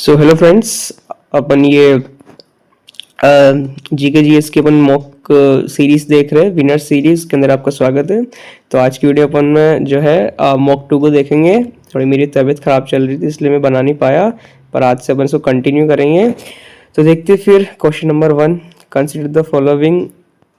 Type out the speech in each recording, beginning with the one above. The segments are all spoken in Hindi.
सो हेलो फ्रेंड्स, अपन ये जीके जीएस की अपन मॉक सीरीज देख रहे हैं। विनर सीरीज के अंदर आपका स्वागत है। तो आज की वीडियो अपन में जो है मॉक 2 को देखेंगे। थोड़ी मेरी तबीयत खराब चल रही थी इसलिए मैं बना नहीं पाया, पर आज से अपन इसको कंटिन्यू करेंगे। तो देखते फिर question number 1। Consider the following.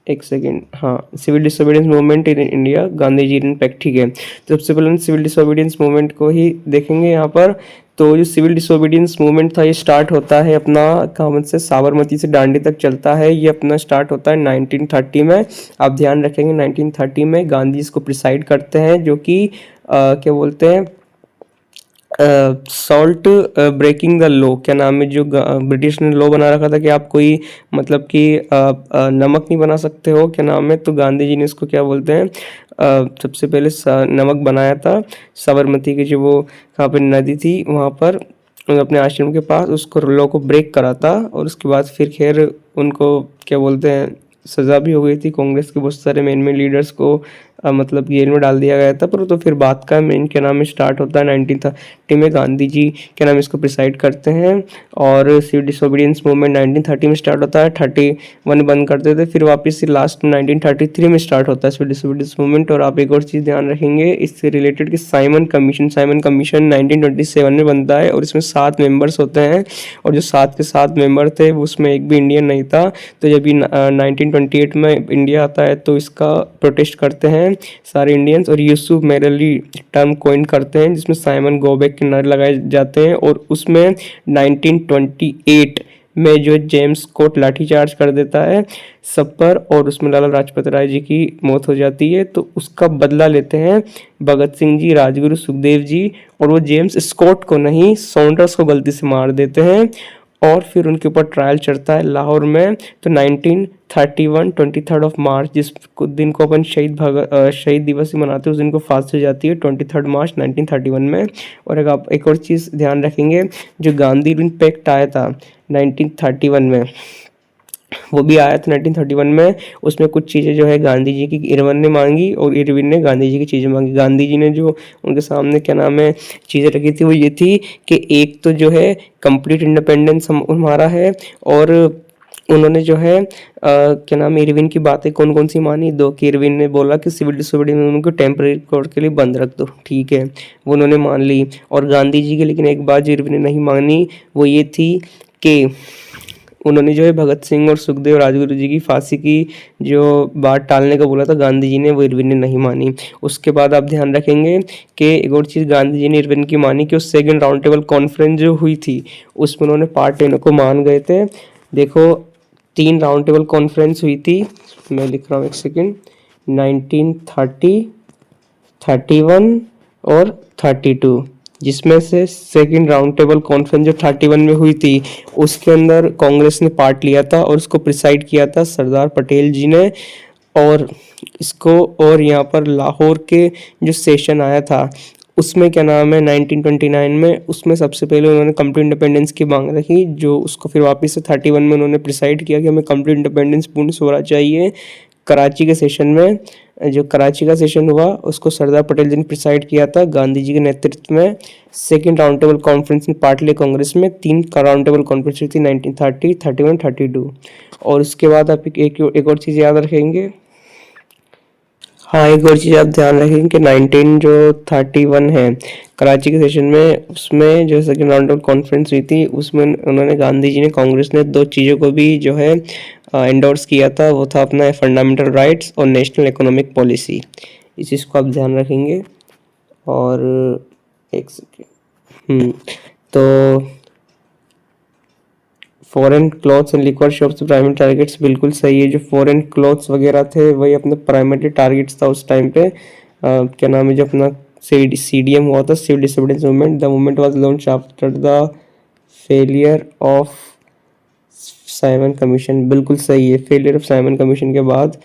एक सेकेंड, हाँ, civil disobedience movement in India, Gandhi ji impact. ठीक है, तो सबसे पहले सिविल डिसोबीडियंस मूवमेंट को ही देखेंगे यहाँ पर। तो जो सिविल डिसोबीडियंस मूवमेंट था ये स्टार्ट होता है अपना कहाँ से, साबरमती से दांडी तक चलता है। ये अपना स्टार्ट होता है 1930 में। आप ध्यान रखेंगे 1930 में गांधी इसको प्रिसाइड करते हैं, जो कि क्या बोलते हैं, सॉल्ट ब्रेकिंग द लॉ। क्या नाम है, जो ब्रिटिश ने लॉ बना रखा था कि आप कोई मतलब कि नमक नहीं बना सकते हो, क्या नाम है, तो गांधी जी ने इसको क्या बोलते हैं, सबसे पहले नमक बनाया था साबरमती की जो वो कहाँ पे नदी थी वहाँ पर अपने आश्रम के पास, उसको लॉ को ब्रेक करा था। और उसके बाद फिर खैर उनको क्या बोलते हैं सज़ा भी हो गई थी। कांग्रेस के बहुत सारे मेन लीडर्स को मतलब जेल में डाल दिया गया था। पर तो फिर बात का मेन क्या नाम है स्टार्ट होता है 1930 में। गांधी जी क्या नाम इसको प्रिसाइड करते हैं और सिविल डिसोबीडियंस मूवमेंट 1930 में स्टार्ट होता है, 31 बंद कर देते, फिर वापस से लास्ट 1933 में स्टार्ट होता है सिविल डिसोबीडियंस मूवमेंट। और आप एक और चीज़ ध्यान रखेंगे इससे रिलेटेड कि साइमन कमीशन 1927 में बनता है और इसमें 7 मेंबर्स होते हैं। और जो 7 के 7 मेंबर थे उसमें एक भी इंडियन नहीं था। तो जब 1928 में इंडिया आता है तो इसका प्रोटेस्ट करते हैं सारे इंडियंस, और यूसुफ मेरली टर्म कॉइन करते हैं जिसमें साइमन गो बैक के नारे लगाए जाते हैं। और उसमें 1928 में जो जेम्स कोट लाठीचार्ज कर देता है सब पर, और उसमें लाला लाजपत राय जी की मौत हो जाती है। तो उसका बदला लेते हैं भगत सिंह जी, राजगुरु सुखदेव जी, और वो जेम्स स्कॉट को नहीं सॉन्डर्स को गलती से मार देते हैं। और फिर उनके ऊपर ट्रायल चढ़ता है लाहौर में। तो 1931 23 मार्च, जिस दिन को अपन शहीद दिवस ही मनाते हैं, उस दिन को फांसी हो जाती है 23 मार्च 1931 में। और एक और चीज़ ध्यान रखेंगे, जो गांधी इम्पैक्ट आया था 1931 में, वो भी आया था 1931 में। उसमें कुछ चीज़ें जो है गांधी जी की इरविन ने मांगी और इरविन ने गांधी जी की चीज़ें मांगी। गांधी जी ने जो उनके सामने क्या नाम है चीज़ें रखी थी वो ये थी कि एक तो जो है कंप्लीट इंडिपेंडेंस हमारा है, और उन्होंने जो है क्या नाम है इरविन की बातें कौन कौन सी मानी, दो कि इरविन ने बोला कि सिविल डिसोबीडियंस उनको टेम्परेरी कोड के लिए बंद रख दो, ठीक है, वो उन्होंने मान ली। और गांधी जी की लेकिन एक बात जो इरविन ने नहीं मानी वो ये थी कि उन्होंने जो है भगत सिंह और सुखदेव राजगुरु जी की फांसी की जो बात टालने का बोला था गांधी जी ने, वो इरविन ने नहीं मानी। उसके बाद आप ध्यान रखेंगे कि एक और चीज़ गांधी जी ने इरविन की मानी कि उस सेकंड राउंड टेबल कॉन्फ्रेंस जो हुई थी उसमें उन्होंने पार्ट लेने को मान गए थे। देखो 3 राउंड टेबल कॉन्फ्रेंस हुई थी, मैं लिख रहा हूँ एक सेकेंड, 1930, 31 और 32, जिसमें से सेकंड राउंड टेबल कॉन्फ्रेंस जो 31 में हुई थी उसके अंदर कांग्रेस ने पार्ट लिया था और उसको प्रिसाइड किया था सरदार पटेल जी ने। और इसको और यहाँ पर लाहौर के जो सेशन आया था उसमें क्या नाम है 1929 में, उसमें सबसे पहले उन्होंने कंप्लीट इंडिपेंडेंस की मांग रखी, जो उसको फिर वापस से 31 में उन्होंने प्रिसाइड किया कि हमें कंप्लीट इंडिपेंडेंस पूर्ण होना चाहिए। कराची के सेशन में, जो कराची का सेशन हुआ उसको सरदार पटेल जी ने प्रिसाइड किया था गांधी जी के नेतृत्व में। सेकेंड राउंड टेबल कॉन्फ्रेंस में पार्ट लिया कांग्रेस में। 3 राउंड टेबल कॉन्फ्रेंस थी 1930, 31, 32। और उसके बाद आप एक और चीज़ याद रखेंगे, हाँ, एक और चीज़ आप ध्यान रखेंगे कि 1931 है कराची के सेशन में, उसमें जो सेकेंड राउंड टेबल कॉन्फ्रेंस हुई थी उसमें उन्होंने गांधी जी ने कांग्रेस ने 2 चीज़ों को भी जो है एंडोर्स किया था। वो था अपना फंडामेंटल राइट्स और नेशनल इकोनॉमिक पॉलिसी। इस चीज़ को आप ध्यान रखेंगे। और एक सेकेंड, तो foreign clothes and liquor shops primary targets बिल्कुल सही है। जो फॉरेन क्लॉथ्स वगैरह थे वही अपने प्राइमरी टारगेट्स था उस टाइम पे। क्या नाम है, जो अपना CDM हुआ था civil disobedience movement, the movement was launch after the failure of Simon commission, बिल्कुल सही है। फेलियर ऑफ साइमन कमीशन के बाद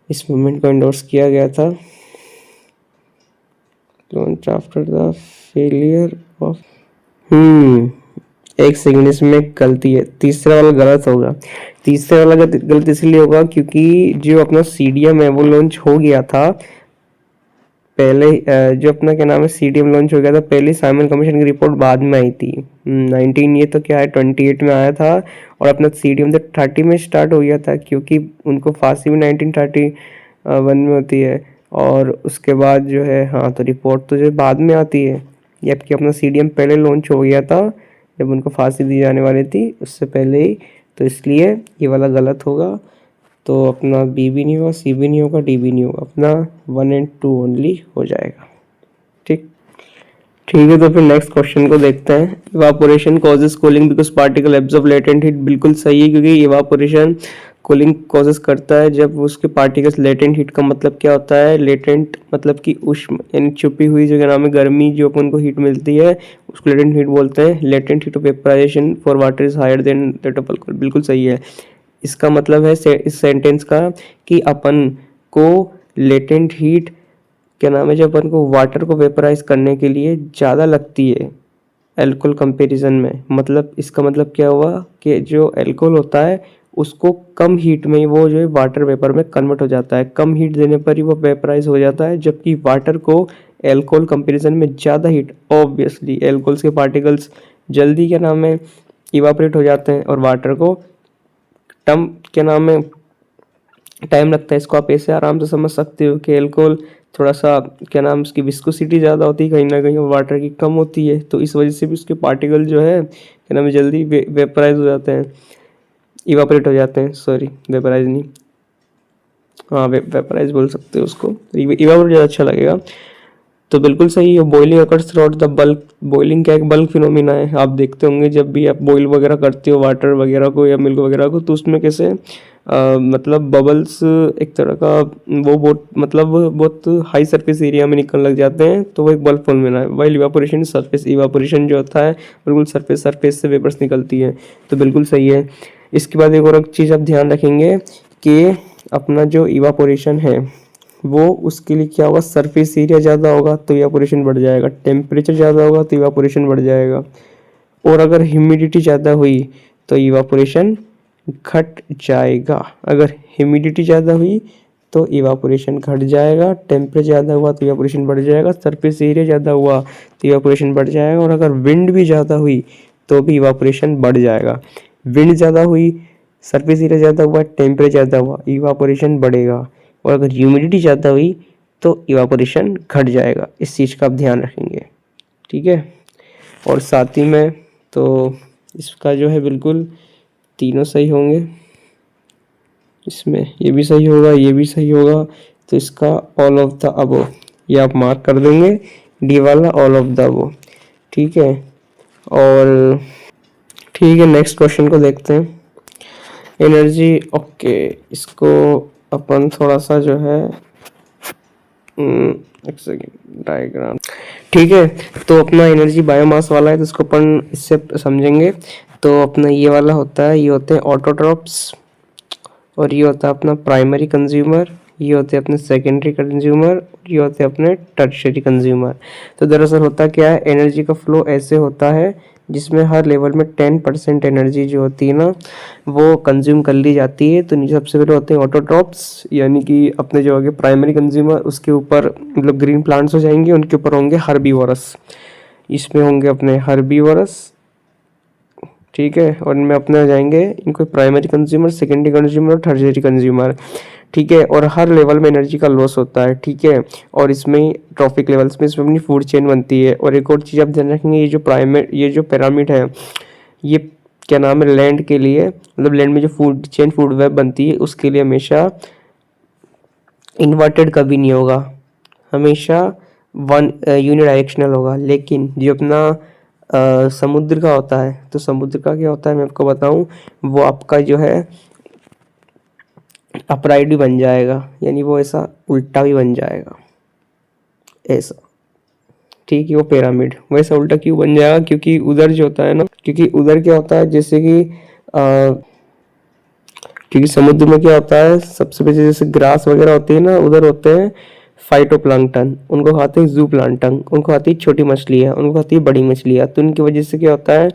इस मूवमेंट को एंडोर्स किया गया था। Launch after the failure of, एक सेकंड, इसमें गलती है, तीसरा वाला गलत होगा। तीसरा वाला गलत इसलिए होगा क्योंकि जो अपना CDM है वो लॉन्च हो गया था पहले जो अपना क्या नाम है CDM लॉन्च हो गया था, पहले साइमन कमीशन की रिपोर्ट बाद में आई थी 19, ये तो क्या है 28 में आया था, और अपना CDM तो 30 में स्टार्ट हो गया था, क्योंकि उनको फांसी भी 1931 में होती है। और उसके बाद जो है हाँ, तो रिपोर्ट तो जो बाद में आती है, जबकि अपना CDM पहले लॉन्च हो गया था जब उनको फांसी दी जाने वाली थी उससे पहले ही, तो इसलिए ये वाला गलत होगा। तो अपना बी भी नहीं होगा, सी भी नहीं होगा, डी भी नहीं होगा, अपना 1 और 2 ओनली हो जाएगा। ठीक ठीक है, तो फिर नेक्स्ट क्वेश्चन को देखते हैं। Evaporation causes cooling because particle absorb latent heat, बिल्कुल सही है, क्योंकि इवापोरेशन कूलिंग कॉजेस करता है जब उसके पार्टिकल्स लेटेंट हीट, का मतलब क्या होता है, लेटेंट मतलब कि उष्म यानी छुपी हुई जो नाम है गर्मी जो अपन को हीट मिलती है उसको लेटेंट हीट बोलते हैं। Latent heat of vaporisation for water is higher than that of alcohol, बिल्कुल सही है। इसका मतलब है इस सेंटेंस का कि अपन को लेटेंट हीट क्या नाम है, जब अपन को वाटर को वेपराइज करने के लिए ज़्यादा लगती है अल्कोहल कंपैरिजन में। मतलब इसका मतलब क्या हुआ कि जो अल्कोहल होता है उसको कम हीट में ही वो जो है वाटर वेपर में कन्वर्ट हो जाता है, कम हीट देने पर ही वो वेपराइज हो जाता है, जबकि वाटर को अल्कोहल कंपैरिजन में ज़्यादा हीट, ऑब्वियसली अल्कोहल्स के पार्टिकल्स जल्दी क्या नाम है इवापोरेट हो जाते हैं, और वाटर को टम क्या नाम है टाइम लगता है। इसको आप ऐसे आराम से समझ सकते हो कि अल्कोहल थोड़ा सा क्या नाम उसकी विस्कोसिटी ज़्यादा होती है कहीं ना कहीं, और वाटर की कम होती है, तो इस वजह से भी उसके पार्टिकल जो है क्या नाम है जल्दी वेपराइज हो जाते हैं, इवापोरेट हो जाते हैं। सॉरी, वेपराइज नहीं, हाँ वेपराइज बोल सकते हो उसको, इवापोरेट ज़्यादा अच्छा लगेगा। तो बिल्कुल सही है, boiling occurs throughout the bulk, boiling क्या एक बल्क फिनोमिना है। आप देखते होंगे जब भी आप बॉईल वगैरह करते हो वाटर वगैरह को या मिल्क वगैरह को, तो उसमें कैसे मतलब बबल्स एक तरह का वो बहुत मतलब बहुत हाई सरफेस एरिया में निकलने लग जाते हैं, तो वो एक बल्क फिनोमिना है। वाइल इवापोरेशन सरफेस, इवापोरेशन जो होता है बिल्कुल सरफेस से वेपर्स निकलती है, तो बिल्कुल सही है। इसके बाद एक और चीज़ आप ध्यान रखेंगे कि अपना जो इवापोरेशन है वो उसके लिए क्या होगा, सरफेस एरिया ज़्यादा होगा तो इवापोरेशन बढ़ जाएगा, टेम्परेचर ज़्यादा होगा तो इवापोरेशन बढ़ जाएगा, और अगर ह्यूमिडिटी ज़्यादा हुई तो इवापोरेशन घट जाएगा। अगर ह्यूमिडिटी ज़्यादा हुई तो इवापोरेशन घट जाएगा, टेम्परेचर ज़्यादा हुआ तो इवापोरेशन बढ़ जाएगा, सरफेस एरिया ज़्यादा हुआ तो इवापोरेशन बढ़ जाएगा, और अगर विंड भी ज़्यादा हुई तो भी इवापोरेशन बढ़ जाएगा। विंड ज़्यादा हुई, सरफेस एरिया ज़्यादा हुआ, टेम्परेचर ज़्यादा हुआ, इवापोरेशन बढ़ेगा, और अगर ह्यूमिडिटी ज़्यादा हुई तो इवापोरेशन घट जाएगा। इस चीज़ का आप ध्यान रखेंगे, ठीक है। और साथ ही में तो इसका जो है बिल्कुल तीनों सही होंगे, इसमें ये भी सही होगा, ये भी सही होगा, तो इसका ऑल ऑफ द अबव ये आप मार्क कर देंगे, डी वाला ऑल ऑफ द अबव, ठीक है। और ठीक है, नेक्स्ट क्वेश्चन को देखते हैं। एनर्जी, ओके, इसको अपन थोड़ा सा जो है एक सेकेंड डायग्राम, ठीक है। तो अपना एनर्जी बायोमास वाला है तो इसको अपन इससे समझेंगे। तो अपना ये वाला होता है, ये होते हैं ऑटोट्रॉप्स, और ये होता है अपना प्राइमरी कंज्यूमर, ये होते हैं अपने सेकेंडरी कंज्यूमर, ये होते हैं अपने टर्शियरी कंज्यूमर। तो दरअसल होता क्या है, एनर्जी का फ्लो ऐसे होता है जिसमें हर लेवल में 10% एनर्जी जो होती है ना वो कंज्यूम कर ली जाती है। तो नीचे सबसे पहले होते हैं ऑटोट्रॉप्स, यानी कि अपने जो होंगे प्राइमरी कंज्यूमर, उसके ऊपर मतलब ग्रीन प्लांट्स हो जाएंगे, उनके ऊपर होंगे हर्बीवोरस, इसमें होंगे अपने हर्बीवोरस, ठीक है। और इनमें अपने आ जाएंगे इनको प्राइमरी कंज्यूमर, सेकेंडरी कंज्यूमर और टर्शियरी कंज्यूमर, ठीक है। और हर लेवल में एनर्जी का लॉस होता है, ठीक है। और इसमें ट्रॉफिक लेवल्स में इसमें अपनी फूड चेन बनती है। और एक और चीज़ आप ध्यान रखेंगे, ये जो पिरामिड है ये क्या नाम है लैंड के लिए, मतलब लैंड में जो फूड चेन फूड वेब बनती है उसके लिए हमेशा इन्वर्टेड कभी नहीं होगा, हमेशा वन यूनिडायरेक्शनल होगा। लेकिन जो अपना समुद्र का होता है, तो समुद्र का क्या होता है मैं आपको बताऊं, वो आपका जो है अपराइट भी बन जाएगा, यानी वो ऐसा उल्टा भी बन जाएगा ऐसा, ठीक है। वो पिरामिड वैसा उल्टा क्यों बन जाएगा, क्योंकि उधर जो होता है ना, क्योंकि उधर क्या होता है जैसे कि क्योंकि समुद्र में क्या होता है सबसे पहले जैसे ग्रास वगैरह होती है ना, उधर होते हैं फाइटोप्लैंक्टन, उनको खाते हैं जू प्लांटन, उनको खाती है छोटी मछलियाँ, उनको खाती है बड़ी मछलियाँ। तो उनकी वजह से क्या होता है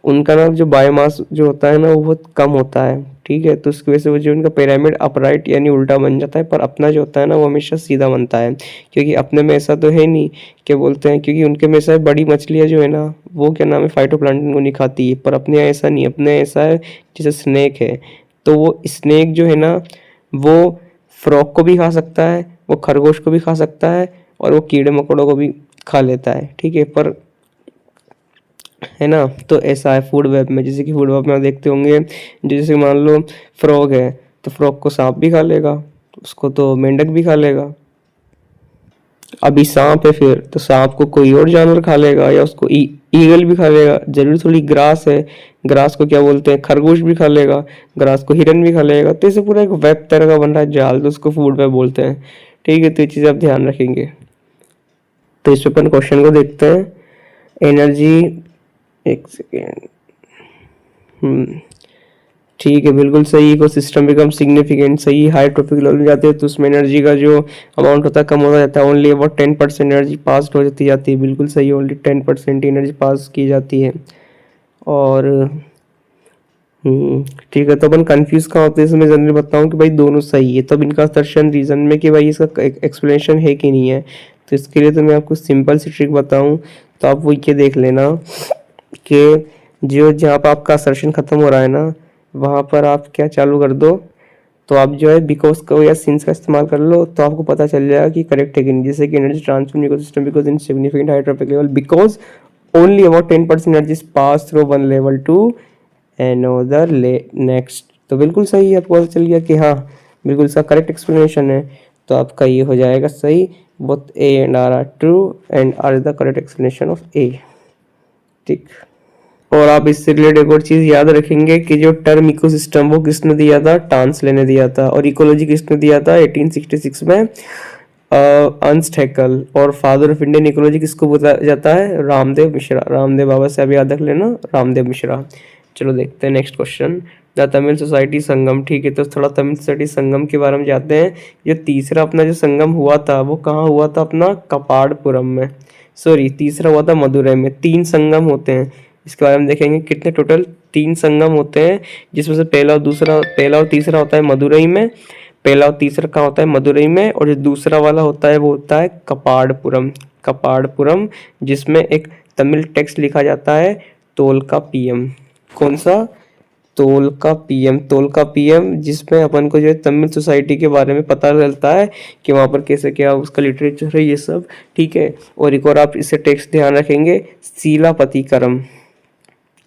उनका ना जो बायोमास जो होता है ना वो बहुत कम होता है, ठीक है। तो उसकी वजह से वो जो उनका पिरामिड अपराइट यानी उल्टा बन जाता है, पर अपना जो होता है ना वो हमेशा सीधा बनता है, क्योंकि अपने में ऐसा तो है नहीं, क्या बोलते हैं, क्योंकि उनके में ऐसा है बड़ी मछलियाँ जो है ना वो क्या नाम है फाइटोप्लैंक्टन को नहीं खाती है, पर अपने यहाँ ऐसा नहीं, अपने ऐसा है जैसे स्नेक है, तो वो स्नेक जो है ना वो फ्रॉग को भी खा सकता है, वो खरगोश को भी खा सकता है, और वो कीड़े मकोड़ों को भी खा लेता है, ठीक है। पर है ना, तो ऐसा है फूड वेब में, जैसे कि फूड वेब में आप देखते होंगे, जैसे मान लो फ्रॉग है तो फ्रॉग को सांप भी खा लेगा, उसको तो मेंढक भी खा लेगा। अभी सांप है फिर तो सांप को कोई और जानवर खा लेगा, या उसको ईगल भी खा लेगा, जरूरी थोड़ी ग्रास है, ग्रास को क्या बोलते हैं खरगोश भी खा लेगा, ग्रास को हिरन भी खा लेगा, तो इसे पूरा एक वेब तरह का बन रहा है जाल, तो उसको फूड वेब बोलते हैं, ठीक है। तो ये चीज़ आप ध्यान रखेंगे। तो इस पे अपन क्वेश्चन को देखते हैं। एनर्जी, एक सेकेंड, ठीक है, बिल्कुल सही। इकोसिस्टम बिकम सिग्निफिकेंट, सही। हाई ट्रॉपिक लेवल में जाते हैं तो उसमें एनर्जी का जो अमाउंट होता है कम होता जाता है, ओनली अबाउट 10% एनर्जी पास हो जाती है, बिल्कुल सही, ओनली 10% एनर्जी पास की जाती है। और ठीक है, तो अपन कंफ्यूज कहाँ होते हैं इसमें जनरली बताऊँ कि भाई दोनों सही है, तब इनका असर्शन रीजन में कि भाई इसका एक्सप्लेनेशन है कि नहीं है, तो इसके लिए तो मैं आपको सिंपल सी ट्रिक बताऊँ, तो आप वो ये देख लेना कि जो जहाँ पर आपका असर्शन खत्म हो रहा है ना वहाँ पर आप क्या चालू कर दो, तो आप जो है बिकॉज का या सिंस का इस्तेमाल कर लो, तो आपको पता चल जाएगा कि करेक्ट है कि नहीं। जैसे कि energy transfer ecosystem because in significant high trophic level because only about 10% energy pass through one level to another next, तो बिल्कुल सही है, आपको पता चल गया कि हाँ बिल्कुल इसका करेक्ट एक्सप्लेनेशन है, तो आपका ये हो जाएगा सही। Both A and R true and R is the correct explanation of A, ठीक। और आप इससे रिलेटेड एक और चीज याद रखेंगे कि जो टर्म इकोसिस्टम वो किसने दिया था, टांसले ने दिया था, और इकोलॉजी किसने दिया था 1866 में, अर्नस्ट हैकेल। और फादर ऑफ इंडियन इकोलॉजी किसको बताया जाता है, रामदेव मिश्रा, रामदेव बाबा से आप याद रख लेना, रामदेव मिश्रा। चलो देखते हैं next question, the Tamil society Sangam, ठीक है। तो थोड़ा तमिल सोसाइटी संगम के बारे में जानते हैं। जो तीसरा अपना जो संगम हुआ था वो कहाँ हुआ था, अपना कपाड़पुरम में, सॉरी तीसरा हुआ था मदुरई में। 3 संगम होते हैं, इसके बारे में देखेंगे कितने टोटल 3 संगम होते हैं, जिसमें से पहला और तीसरा होता है मदुरई में, पहला और तीसरा कहाँ होता है मदुरई में, और जो दूसरा वाला होता है वो होता है कपाड़पुरम, कपाड़पुरम, जिसमें एक तमिल टेक्स्ट लिखा जाता है तोलका पीएम, कौन सा, तोलका पीएम, तोलका पीएम, जिसमें अपन को जो है तमिल सोसाइटी के बारे में पता चलता है कि वहाँ पर कैसे क्या उसका लिटरेचर है ये सब, ठीक है। और एक और आप इससे टेक्स्ट ध्यान रखेंगे, सीलापतिकरम,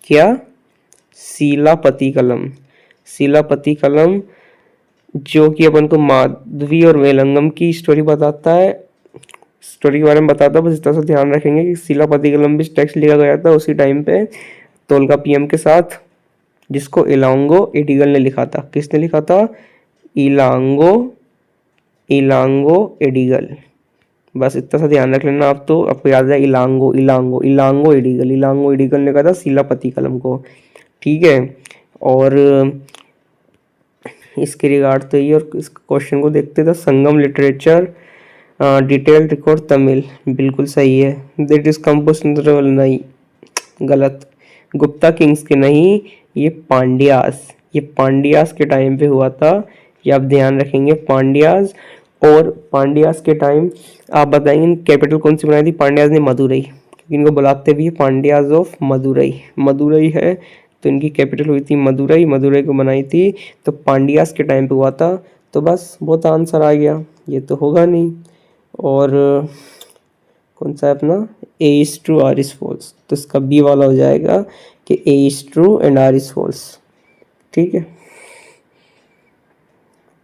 क्या, सीलापति कलम, सीलापति कलम, जो कि अपन को माधवी और वेलंगम की स्टोरी बताता है, स्टोरी के बारे में बताता है, बस इस तरह से ध्यान रखेंगे कि सीलापति कलम भी टेक्स्ट लिखा गया था उसी टाइम पे तोलका पीएम के साथ, जिसको इलांगो एडिगल ने लिखा था, किसने लिखा था, इलांगो, इलांगो एडिगल, बस इतना सा ध्यान रख लेना आप, तो आपको याद है इलांगो, इलांगो, इलांगो एडिगल, इलांगो एडिगल ने कहा था सीलापति कलम को, ठीक है। और इसके रिगार्ड तो ये, और इस क्वेश्चन को देखते थे, संगम लिटरेचर डिटेल्ड रिकॉर्ड तमिल, बिल्कुल सही है। दैट इज कंपोज, नहीं गलत, गुप्ता किंग्स के नहीं, ये पांड्यास, ये पांड्यास के टाइम पे हुआ था, ये आप ध्यान रखेंगे पांड्यास। और पांड्यास के टाइम आप बताएंगे कैपिटल कौन सी बनाई थी, पांड्यास ने मदुरई, क्योंकि इनको बुलाते भी पांड्यास ऑफ मदुरई, मदुरई है तो इनकी कैपिटल हुई थी मदुरई, मदुरई को बनाई थी तो पांड्यास के टाइम पे हुआ था। तो बस बहुत आंसर आ गया, ये तो होगा नहीं। और कौन सा है अपना, A is true R is false, तो इसका बी वाला हो जाएगा कि A is true and R is false, ठीक है।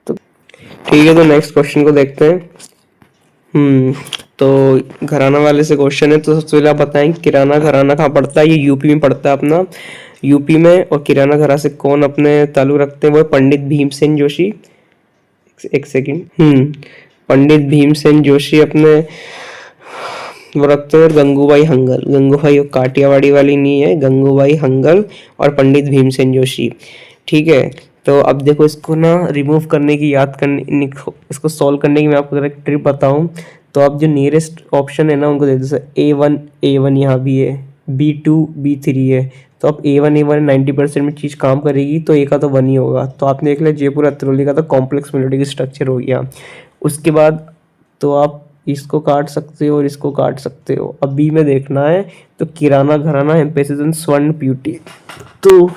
तो ठीक है, तो नेक्स्ट क्वेश्चन को देखते हैं। तो घराना वाले से क्वेश्चन है, तो सबसे पहले आप बताएं किराना घराना कहाँ पड़ता है, ये यूपी में पड़ता है अपना, यूपी में। और किराना घरा से कौन अपने ताल्लुक रखते हैं, वो पंडित भीमसेन जोशी, एक सेकंड, पंडित भीमसेन जोशी अपने वो रखते हैं, गंगूबाई हंगल, गंगूबाई काटियावाड़ी वाली नहीं है, गंगूबाई हंगल और पंडित भीमसेन जोशी, ठीक है। तो अब देखो इसको ना रिमूव करने की, याद करने, इसको सॉल्व करने की मैं आपको एक ट्रिक बताऊं, तो आप जो नियरेस्ट ऑप्शन है ना उनको दे दो, A1 यहाँ भी है, B2 B3 है, तो तो अब A1 90% में चीज़ काम करेगी तो A का तो 1 ही होगा। तो आपने देख लिया जयपुर अतरौली का तो कॉम्प्लेक्स मेलोडिक स्ट्रक्चर हो गया। उसके बाद तो आप इसको काट सकते हो और इसको काट सकते हो। अब बी में देखना है तो किराना घराना एम्फेसिस एंड स्वर्ण ब्यूटी। तो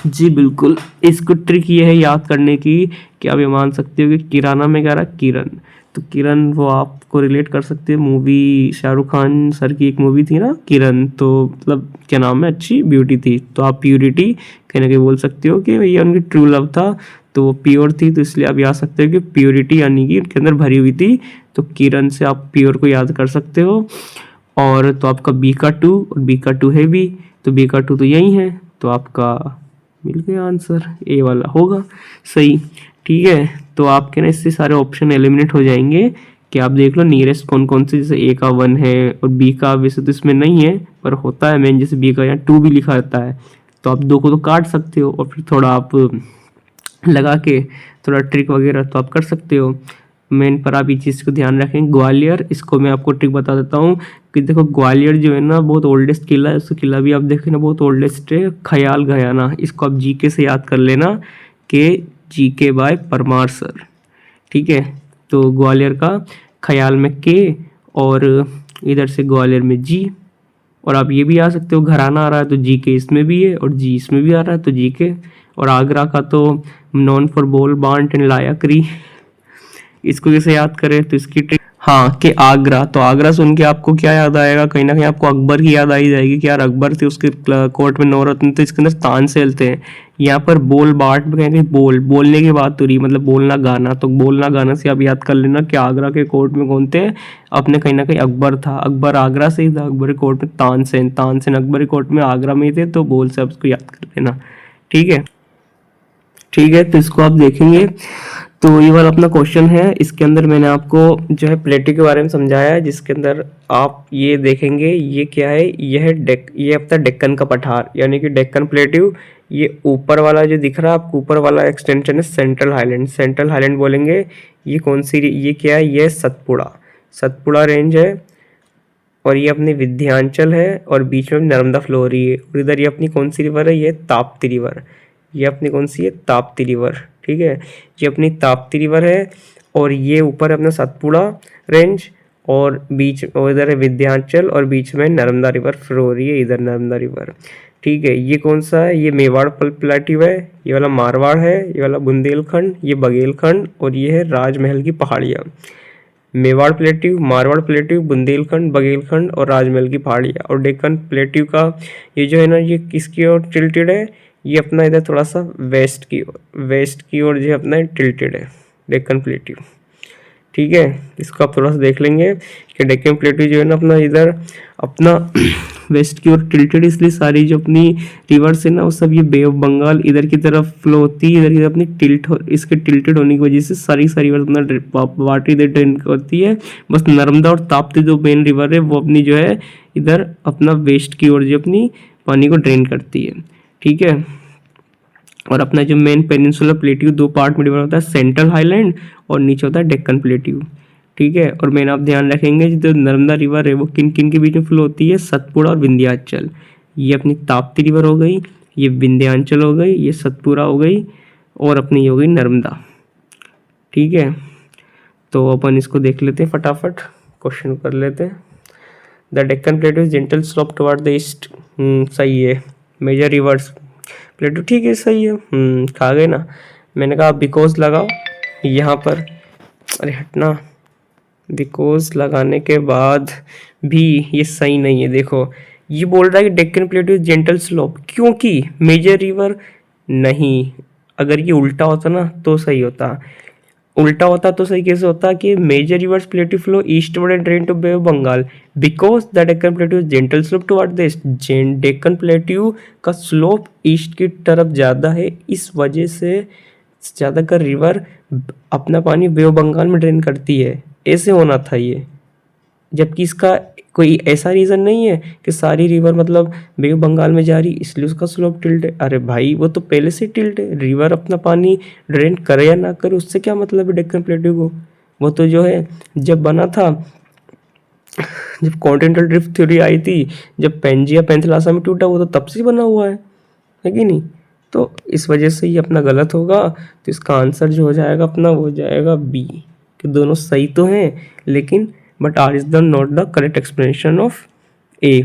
जी बिल्कुल, इसको ट्रिक ये है याद करने की कि आप ये मान सकते हो कि किराना में क्या रहा किरण, तो किरण वो आपको रिलेट कर सकते हैं मूवी, शाहरुख खान सर की एक मूवी थी ना किरण, तो मतलब क्या नाम है, अच्छी ब्यूटी थी, तो आप प्यूरिटी कहीं ना कहीं बोल सकते हो कि भैया उनकी ट्रू लव था तो वो प्योर थी, तो इसलिए आप याद सकते हो कि प्योरिटी यानी कि उनके अंदर भरी हुई थी, तो किरण से आप प्योर को याद कर सकते हो। और तो आपका बी का 2 और बी का 2 है बी, तो बी का 2 तो यही है, तो आपका मिल गया आंसर, ए वाला होगा सही। ठीक है, तो आपके ना इससे सारे ऑप्शन एलिमिनेट हो जाएंगे कि आप देख लो नियरेस्ट कौन कौन से, जैसे ए का 1 है और बी का वैसे तो इसमें नहीं है पर होता है मेन, जैसे बी का यहाँ 2 भी लिखा रहता है, तो आप 2 को तो काट सकते हो और फिर थोड़ा आप लगा के थोड़ा ट्रिक वगैरह तो आप कर सकते हो। मेन पर आप ये चीज़ को ध्यान रखें। ग्वालियर, इसको मैं आपको ट्रिक बता देता हूँ कि देखो ग्वालियर जो है ना बहुत ओल्डेस्ट किला है, उसका किला भी आप देखें ना बहुत ओल्डेस्ट है। ख्याल गयाना, इसको आप जीके से याद कर लेना कि जीके बाय परमार सर। ठीक है, तो ग्वालियर का ख्याल में के और इधर से ग्वालियर में जी, और आप ये भी आ सकते हो घराना आ रहा है तो जी के इसमें भी है और जी इसमें भी आ रहा है तो जी के। और आगरा का तो नॉन फॉर बोल बांट एंड लायाकरी, इसको कैसे याद करें तो इसकी ट्रिक, हाँ कि आगरा, तो आगरा सुन के आपको क्या याद आएगा, कहीं ना कहीं आपको अकबर की याद आई जाएगी कि यार अकबर थे, उसके कोर्ट में नवरत्न थे, इसके अंदर तानसेन थे। यहाँ पर बोल बाट में कहेंगे बोलने की बात हो रही, मतलब बोलना गाना, तो बोलना गाना से आप याद कर लेना कि आगरा के कोर्ट में कौन थे, अपने कहीं ना कहीं अकबर था, अकबर आगरा से ही था, अकबर के कोर्ट में तानसेन, तानसेन अकबर के कोर्ट में आगरा में ही थे, तो बोल से आप उसको याद कर लेना। ठीक है, ठीक है, तो इसको आप देखेंगे तो ये वाला अपना क्वेश्चन है, इसके अंदर मैंने आपको जो है प्लेटिव के बारे में समझाया है, जिसके अंदर आप ये देखेंगे ये क्या है, ये अपना डेक्कन का पठार यानी कि डेक्कन प्लेटिव। ये ऊपर वाला जो दिख रहा है आपको, ऊपर वाला एक्सटेंशन है सेंट्रल हाईलैंड, सेंट्रल हाईलैंड बोलेंगे। ये कौन सी, ये क्या है, ये सतपुड़ा, सतपुड़ा रेंज है, और ये अपनी विंध्याचल है, और बीच में नर्मदा फ्लो हो रही है, और इधर ये अपनी कौन सी रिवर है, ये ताप्ती रिवर, ये अपनी कौन सी है, ताप्ती रिवर। ठीक है, ये अपनी ताप्ती रिवर है, और ये ऊपर अपना सतपुड़ा रेंज, और बीच और इधर है विंध्याचल, और बीच में नर्मदा रिवर फ्लो हो रही है, इधर नर्मदा रिवर। ठीक है, ये कौन सा है, ये मेवाड़ प्लेटिव है, ये वाला मारवाड़ है, ये वाला बुंदेलखंड, ये बघेलखंड, और ये है राजमहल की पहाड़ियाँ। मेवाड़ प्लेटिव, मारवाड़ प्लेटिव, बुंदेलखंड, बघेलखंड और राजमहल की पहाड़ियाँ। और डेक्कन प्लेटिव का ये जो है ना, ये किसकी ओर टिल्टेड है, ये अपना इधर थोड़ा सा वेस्ट की ओर जो है अपना टिल्टेड है डेक्कन प्लेटिव। ठीक है, इसको आप थोड़ा सा देख लेंगे कि डेक्कन प्लेटिव जो है ना अपना इधर अपना वेस्ट की ओर टिल्टेड, इसलिए सारी जो अपनी रिवर्स है ना वो सब ये बे ऑफ बंगाल इधर की तरफ फ्लो होती है, इधर की अपनी इसके टिल्टेड होने की वजह से सारी रिवर अपना वाटर इधर ड्रेन करती है। बस नर्मदा और ताप्ती जो मेन रिवर है वो अपनी जो है इधर अपना वेस्ट की ओर जो अपनी पानी को ड्रेन करती है। ठीक है, और अपना जो मेन पेनिनसुलर प्लेट्यू 2 पार्ट में डिवाइड होता है, सेंट्रल हाईलैंड और नीचे होता है डेक्कन प्लेट्यू। ठीक है, और मेन आप ध्यान रखेंगे जो नर्मदा रिवर है वो किन किन के बीच में फ्लो होती है, सतपुड़ा और विंध्याचल। ये अपनी ताप्ती रिवर हो गई, ये विंध्याचल हो गई, ये सतपुड़ा हो गई, और अपनी हो गई नर्मदा। ठीक है, तो अपन इसको देख लेते हैं फटाफट, क्वेश्चन कर लेते हैं। The Deccan plateau gentle slope toward the east, सही है। मेजर रिवर्स प्लेटू, ठीक है सही है, खा गए ना। मैंने कहा बिकॉज लगाओ यहाँ पर, अरे हटना, बिकॉज लगाने के बाद भी ये सही नहीं है। देखो ये बोल रहा है कि डेक्कन प्लेटू जेंटल स्लोप, क्योंकि मेजर रिवर नहीं, अगर ये उल्टा होता ना तो सही होता, उल्टा होता तो सही कैसे होता कि major rivers plateau flow eastward and drain to bay of Bengal because the Deccan plateau gentle slope toward the east. Deccan plateau का स्लोप ईस्ट की तरफ ज़्यादा है, इस वजह से ज़्यादातर रिवर अपना पानी बे ऑफ बंगाल में ड्रेन करती है, ऐसे होना था ये। जबकि इसका कोई ऐसा रीज़न नहीं है कि सारी रिवर मतलब बे ऑफ बंगाल में जा रही इसलिए उसका स्लोप टिल्ट है। अरे भाई वो तो पहले से टिल्ट है, रिवर अपना पानी ड्रेन करे या ना करे उससे क्या मतलब है डेक्कन प्लेट्यू को। वो तो जो है जब बना था, जब कॉन्टिनेंटल ड्रिफ्ट थ्योरी आई थी, जब पेंजिया पेंथलासा में टूटा, वो तो तब से बना हुआ है। है कि नहीं। तो इस वजह से ये अपना गलत होगा, तो इसका आंसर जो हो जाएगा अपना वो हो जाएगा बी, कि दोनों सही तो हैं लेकिन but R is the not the correct explanation of A.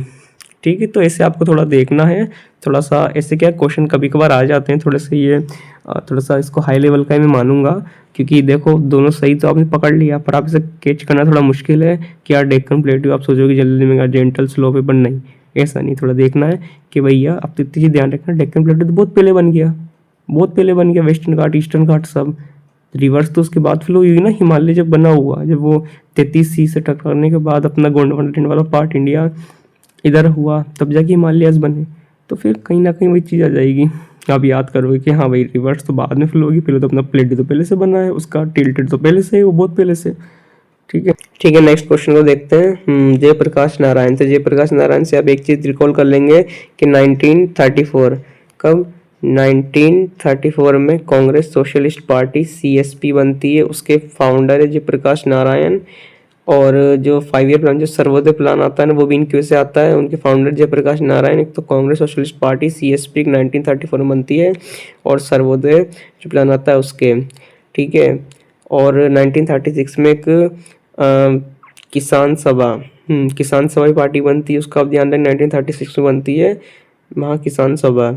ठीक है, तो ऐसे आपको थोड़ा देखना है, थोड़ा सा ऐसे क्या क्वेश्चन कभी कभार आ जाते हैं थोड़े से, ये थोड़ा सा इसको हाई लेवल का मैं मानूंगा, क्योंकि देखो दोनों सही तो आपने पकड़ लिया, पर आप इसे कैच करना थोड़ा मुश्किल है कि यार डेक्कन प्लेट्यू आप सोचोगे जल्दी में जेंटल स्लो पे, पर नहीं, ऐसा नहीं, थोड़ा देखना है कि भैया आप तो इतनी चीज़ ध्यान रखना, डेक्कन प्लेट्यू तो बहुत पहले बन गया, बहुत पहले बन गया, वेस्टर्न घाट ईस्टर्न घाट सब, रिवर्स तो उसके बाद फ्लो हुई ना, हिमालय जब बना हुआ, जब वो 33C से टकराने के बाद अपना गोंडवाना वाला पार्ट इंडिया इधर हुआ, तब जाके हिमालयस बने, तो फिर कहीं ना कहीं वही चीज़ आ जाएगी, आप याद करोगे कि हाँ भाई रिवर्स तो बाद में फ्लो होगी, पहले तो अपना प्लेट तो पहले से बना है, उसका टिल्टेड तो पहले से है, वो बहुत पहले से। ठीक है, ठीक है, नेक्स्ट क्वेश्चन को देखते हैं। जयप्रकाश नारायण, तो जयप्रकाश नारायण से आप एक चीज़ रिकॉल कर लेंगे कि 1934, कब 1934 में कांग्रेस सोशलिस्ट पार्टी CSP बनती है, उसके फाउंडर है जयप्रकाश नारायण, और जो 5 ईयर प्लान जो सर्वोदय प्लान आता है ना, वो भी इनके से आता है, उनके फाउंडर जयप्रकाश नारायण। एक तो कांग्रेस सोशलिस्ट पार्टी CSP 1934 में बनती है, और सर्वोदय जो प्लान आता है उसके, ठीक है। और 1936 में एक किसान सभा, किसान सभा पार्टी बनती है, उसका आप ध्यान रखें 1936 में बनती है महा किसान सभा,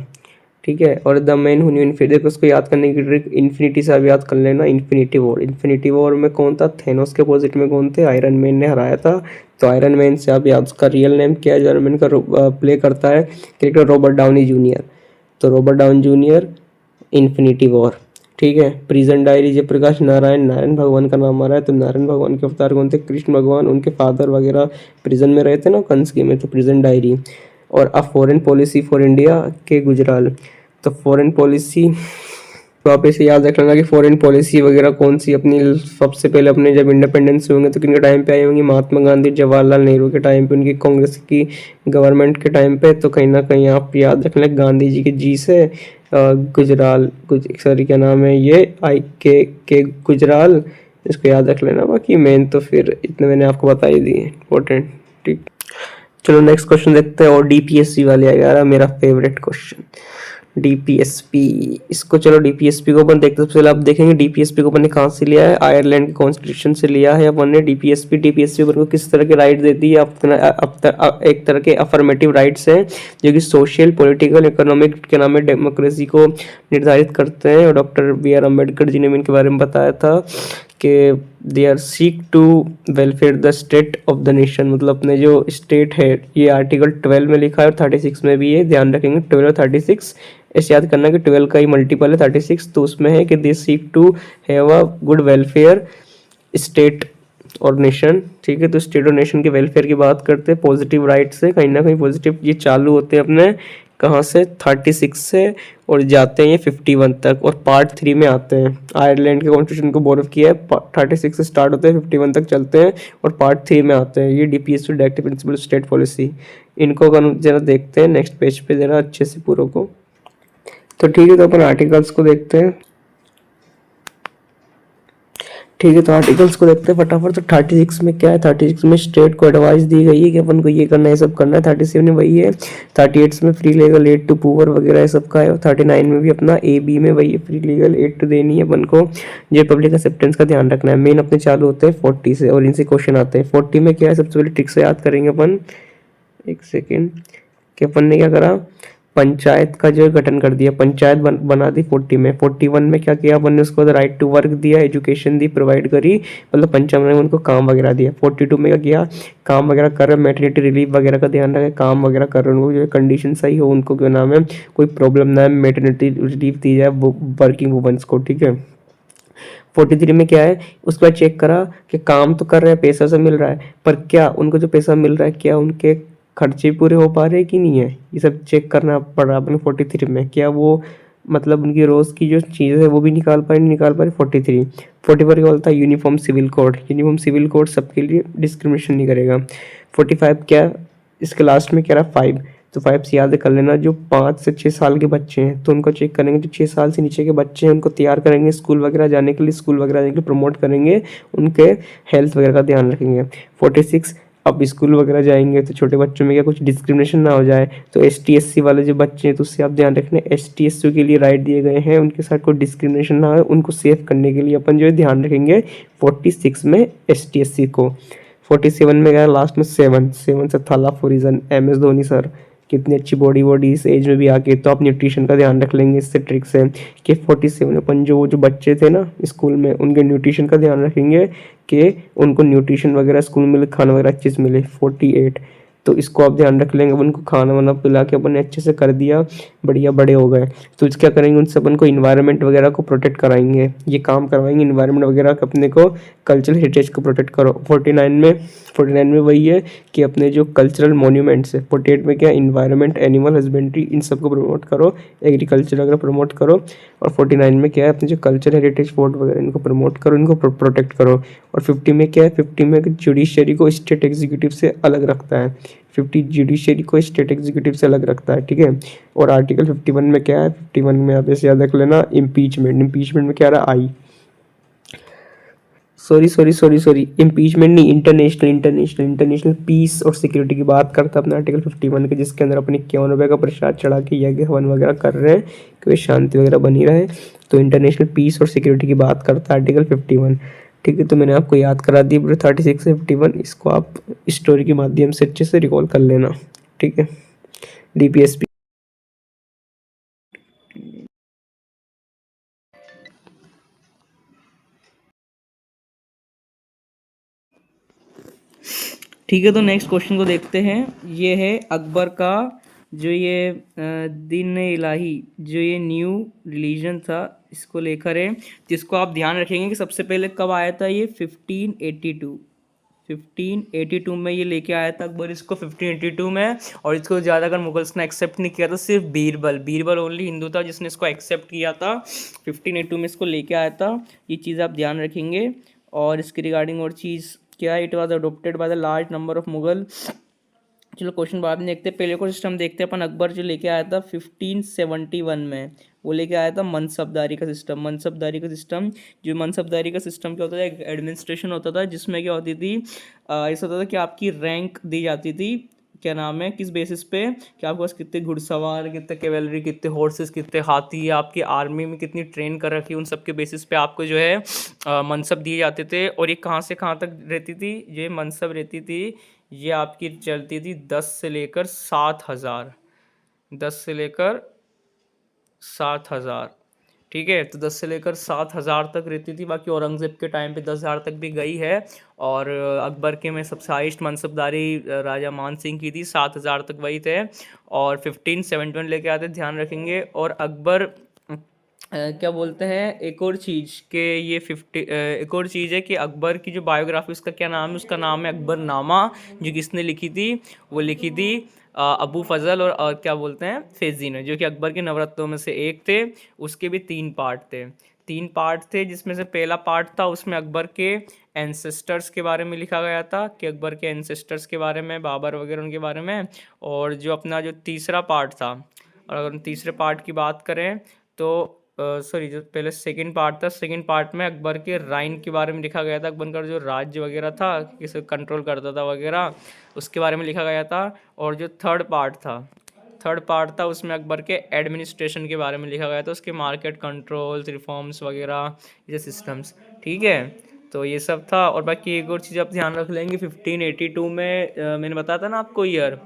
ठीक है। और the man who new infinity, देखो उसको याद करने की ट्रिक इन्फिनिटी से आप याद कर लेना, इन्फिनिटी वॉर, इन्फिनिटी वॉर में कौन था, थेनोस के अपोजिट में कौन थे, आयरन मैन ने हराया था, तो आयरन मैन से आप याद, उसका रियल नेम क्या है, आयरन मैन का प्ले करता है क्रिकेटर रॉबर्ट डाउनी जूनियर, तो Robert Downey junior, infinity war, ठीक है। प्रिजन डायरी जयप्रकाश नारायण, नारायण भगवान का नाम आ रहा है, तो नारायण भगवान के अवतार कौन थे, कृष्ण भगवान, उनके फादर वगैरह प्रिजन में रहते ना कंस की में, तो प्रिजन डायरी। और a foreign policy for India के गुजराल, तो फॉरेन पॉलिसी तो आप इसे याद रख लेना कि फॉरेन पॉलिसी वगैरह कौन सी अपनी सबसे पहले अपने जब इंडिपेंडेंस होंगे तो किनके टाइम पे आई होंगी, महात्मा गांधी जवाहरलाल नेहरू के टाइम पे, उनकी कांग्रेस की गवर्नमेंट के टाइम पे, तो कहीं ना कहीं आप याद रख लें गांधी जी के जी से गुजराल सॉरी क्या नाम है ये के गुजराल, इसको याद रख लेना। बाकी मेन तो फिर इतने मैंने आपको बता ही दिए इंपॉर्टेंट, ठीक। चलो नेक्स्ट क्वेश्चन देखते हैं, और DPSP वाले आ गया मेरा फेवरेट क्वेश्चन, DPSP। इसको चलो DPSP को अपन देखते हैं। सबसे पहले आप देखेंगे DPSP को अपन ने कहाँ से लिया है, आयरलैंड के कॉन्स्टिट्यूशन से लिया है अपन ने DPSP अपन को किस तरह के राइट देती है, एक तरह के अफर्मेटिव राइट्स हैं जो कि सोशल पॉलिटिकल इकोनॉमिक के नाम में डेमोक्रेसी को निर्धारित करते हैं, और डॉक्टर BR अम्बेडकर जी ने इनके बारे में बताया था कि they are seek to welfare the state of the nation, मतलब अपने जो स्टेट है, ये आर्टिकल 12 में लिखा है और 36 में भी है, ध्यान रखेंगे 12 और 36, ऐसे याद करना कि 12 का ही मल्टीपल है 36, तो उसमें है कि they seek to have a good welfare state और नेशन, ठीक है। तो स्टेट और नेशन के वेलफेयर की बात करते हैं, पॉजिटिव राइट से कहीं ना कहीं पॉजिटिव ये चालू होते हैं अपने कहाँ से, 36 से, और जाते हैं ये 51 तक, और पार्ट 3 में आते हैं। आयरलैंड के कॉन्स्टिट्यूशन को बोरो किया है, 36 से स्टार्ट होते हैं 51 तक चलते हैं, और पार्ट 3 में आते हैं ये DPSP directive principle state policy. इनको अगर जरा देखते हैं नेक्स्ट पेज पे जरा अच्छे से पूरों को, तो ठीक है। तो अपन आर्टिकल्स को देखते हैं, ठीक है। तो आर्टिकल्स को देखते हैं फटाफट। तो 36 में क्या है, 36 में स्टेट को एडवाइस दी गई है कि अपन को ये करना है, सब करना है। 37 में वही है, 38 में free legal aid to poor वगैरह सब का है, और 39 में भी अपना AB में वही है, फ्री लीगल एड टू देनी है अपन को, जो पब्लिक एक्सेप्टेंस का ध्यान रखना है। मेन अपने चालू होते हैं 40 से, और इनसे क्वेश्चन आते हैं। 40 में क्या है, सबसे पहले ट्रिक से याद करेंगे अपन, एक सेकेंड, कि अपन ने क्या करा, पंचायत का जो गठन कर दिया, पंचायत बना दी 40 में। 41 में क्या किया अपन ने, उसको राइट टू वर्क दिया, एजुकेशन दी, प्रोवाइड करी, मतलब पंचायत में उनको काम वगैरह दिया। 42 में क्या किया, काम वगैरह कर रहे, मैटरनिटी रिलीफ वगैरह का ध्यान रखे, काम वगैरह कर रहे, उनको जो कंडीशन सही हो, उनको क्या नाम है, कोई प्रॉब्लम ना है, मैटरनिटी रिलीफ दी जाए वर्किंग वुमेन्स को, ठीक है। 43 में क्या है, उसके बाद चेक करा कि काम तो कर रहे हैं, पैसा से मिल रहा है, पर क्या उनको जो पैसा मिल रहा है क्या उनके खर्चे पूरे हो पा रहे हैं कि नहीं है, ये सब चेक करना पड़ रहा अपने 43 में। क्या वो मतलब उनकी रोज़ की जो चीज़ें है वो भी निकाल पा रहे नहीं निकाल पा रहे। 43 44 क्या बोलता है, uniform civil code, uniform civil code सबके लिए डिस्क्रिमिनेशन नहीं करेगा। 45 क्या, इसके लास्ट में क्या रहा 5, तो 5 से याद कर लेना, जो 5 से 6 साल के बच्चे हैं तो उनको चेक करेंगे, जो 6 साल से नीचे के बच्चे हैं उनको तैयार करेंगे स्कूल वगैरह जाने के लिए, स्कूल वगैरह जाने के लिए प्रमोट करेंगे, उनके हेल्थ वगैरह का ध्यान रखेंगे। 46 आप स्कूल वगैरह जाएंगे तो छोटे बच्चों में क्या कुछ डिस्क्रिमिनेशन ना हो जाए। तो ST SC वाले जो बच्चे हैं तो उससे आप ध्यान रखना, ST SC के लिए राइट दिए गए हैं, उनके साथ कोई डिस्क्रिमिनेशन ना हो, उनको सेव करने के लिए अपन जो है ध्यान रखेंगे 46 में ST SC को। 47 में गया लास्ट में 7 से थाला फॉरिजन MS धोनी सर, कितनी अच्छी बॉडी बॉडी इस एज में भी आके। तो आप न्यूट्रिशन का ध्यान रख लेंगे इससे ट्रिक से कि 47 अपन जो बच्चे थे ना स्कूल में उनके न्यूट्रिशन का ध्यान रखेंगे कि उनको न्यूट्रिशन वगैरह स्कूल में मिले, खाना वगैरह अच्छे से मिले। 48 तो इसको आप ध्यान रख लेंगे। अब उनको खाना वाना पिला के अपन ने अच्छे से कर दिया, बढ़िया बड़े हो गए। तो इस क्या करेंगे, उनसे अपन को इन्वायरमेंट वगैरह को प्रोटेक्ट कराएंगे, ये काम करवाएंगे इन्वायरमेंट वगैरह का, अपने को कल्चरल हेरिटेज को प्रोटेक्ट करो। 49 में वही है कि अपने जो कल्चरल मोन्यूमेंट्स है। 48 में क्या, इन्वायरमेंट, एनिमल हस्बेंड्री, इन सबको प्रमोट करो, एग्रीकल्चर वगैरह प्रमोट करो। और 49 में क्या है, अपने जो कल्चर हेरिटेज फोर्ट वगैरह इनको प्रमोट करो, इनको प्रोटेक्ट करो। और 50 में क्या है, 50 में जुडिशरी को स्टेट एग्जीक्यूटिव से अलग रखता है। 50 जुडिशरी को स्टेट एग्जीक्यूटिव से अलग रखता है, ठीक है। और आर्टिकल 51 में क्या है, 51 में आप ऐसे याद रख लेना, इम्पीचमेंट में क्या रहा, आई, सॉरी इम्पीचमेंट नहीं, इंटरनेशनल पीस और सिक्योरिटी की बात करता है अपना आर्टिकल 51 के, जिसके अंदर अपने 51 रुपये का प्रसाद चढ़ा के यज्ञ हवन वगैरह कर रहे हैं कि वे शांति वगैरह बनी रहे। तो इंटरनेशनल पीस और सिक्योरिटी की बात करता है आर्टिकल 51, ठीक है। तो मैंने आपको याद करा दी 36 से 51, इसको आप स्टोरी के माध्यम से अच्छे से रिकॉल कर लेना, ठीक है। DPSP। ठीक है, तो नेक्स्ट क्वेश्चन को देखते हैं। ये है अकबर का जो ये दिन इलाही, जो ये न्यू रिलीजन था, इसको लेकर है, जिसको आप ध्यान रखेंगे कि सबसे पहले कब आया था ये 1582 में ये लेके आया था अकबर इसको 1582 में। और इसको ज़्यादातर मुगल्स ने एक्सेप्ट नहीं किया था, सिर्फ बीरबल ओनली हिंदू था जिसने इसको एक्सेप्ट किया था। 1582 में इसको लेके आया था, ये चीज़ आप ध्यान रखेंगे। और इसके रिगार्डिंग और चीज़ क्या है, it was adopted by the large number of Mughal. चलो क्वेश्चन बाद में देखते हैं, पहले को सिस्टम देखते हैं अपन। अकबर जो लेके आया था 1571 में, वो लेके आया था मनसबदारी का सिस्टम। जो मनसबदारी का सिस्टम क्या होता था, एक एडमिनिस्ट्रेशन होता था जिसमें क्या होती थी, ऐसा होता था कि आपकी रैंक दी जाती थी, क्या नाम है, किस बेसिस पे कि आपके पास कितने घुड़सवार, कितने कैवेलरी, कितने हॉर्सेस, कितने हाथी, आपकी आर्मी में कितनी ट्रेन कर रखी, उन सब के बेसिस पे आपको जो है मनसब दिए जाते थे। और ये कहाँ से कहाँ तक रहती थी, ये मनसब रहती थी, ये आपकी चलती थी 10 से लेकर 7,000, 10 से लेकर 7,000, ठीक है। तो 10 से लेकर 7,000 तक रहती थी। बाकी औरंगज़ेब के टाइम पे 10,000 तक भी गई है। और अकबर के में सबसे हाइस्ट मनसबदारी राजा मान सिंह की थी, 7,000 तक वही थे। और 1571 लेके आते, ध्यान रखेंगे। और अकबर क्या बोलते हैं, एक और चीज़ के ये 50 एक और चीज़ है कि अकबर की जो बायोग्राफी, उसका क्या नाम है, उसका नाम है अकबरनामा। जो किसने लिखी थी, वो लिखी थी अबू फजल और क्या बोलते हैं, फैजी ने, जो कि अकबर के नवरत्नों में से एक थे। उसके भी 3 पार्ट थे, जिसमें से पहला पार्ट था, उसमें अकबर के एंसेस्टर्स के बारे में लिखा गया था, कि अकबर के एंसेस्टर्स के बारे में, बाबर वगैरह उनके बारे में। और जो अपना जो तीसरा पार्ट था, और अगर हम तीसरे पार्ट की बात करें तो सॉरी, जो पहले सेकंड पार्ट था, सेकंड पार्ट में अकबर के राइन के बारे में लिखा गया था, अकबर का जो राज्य वगैरह था, किसे कंट्रोल करता था वगैरह, उसके बारे में लिखा गया था। और जो थर्ड पार्ट था उसमें अकबर के एडमिनिस्ट्रेशन के बारे में लिखा गया था, उसके मार्केट कंट्रोल्स, रिफॉर्म्स वगैरह, ये सिस्टम्स, ठीक है। तो ये सब था। और बाकी एक और चीज़ आप ध्यान रख लेंगे, 1582 में मैंने बताया था ना आपको ईयर,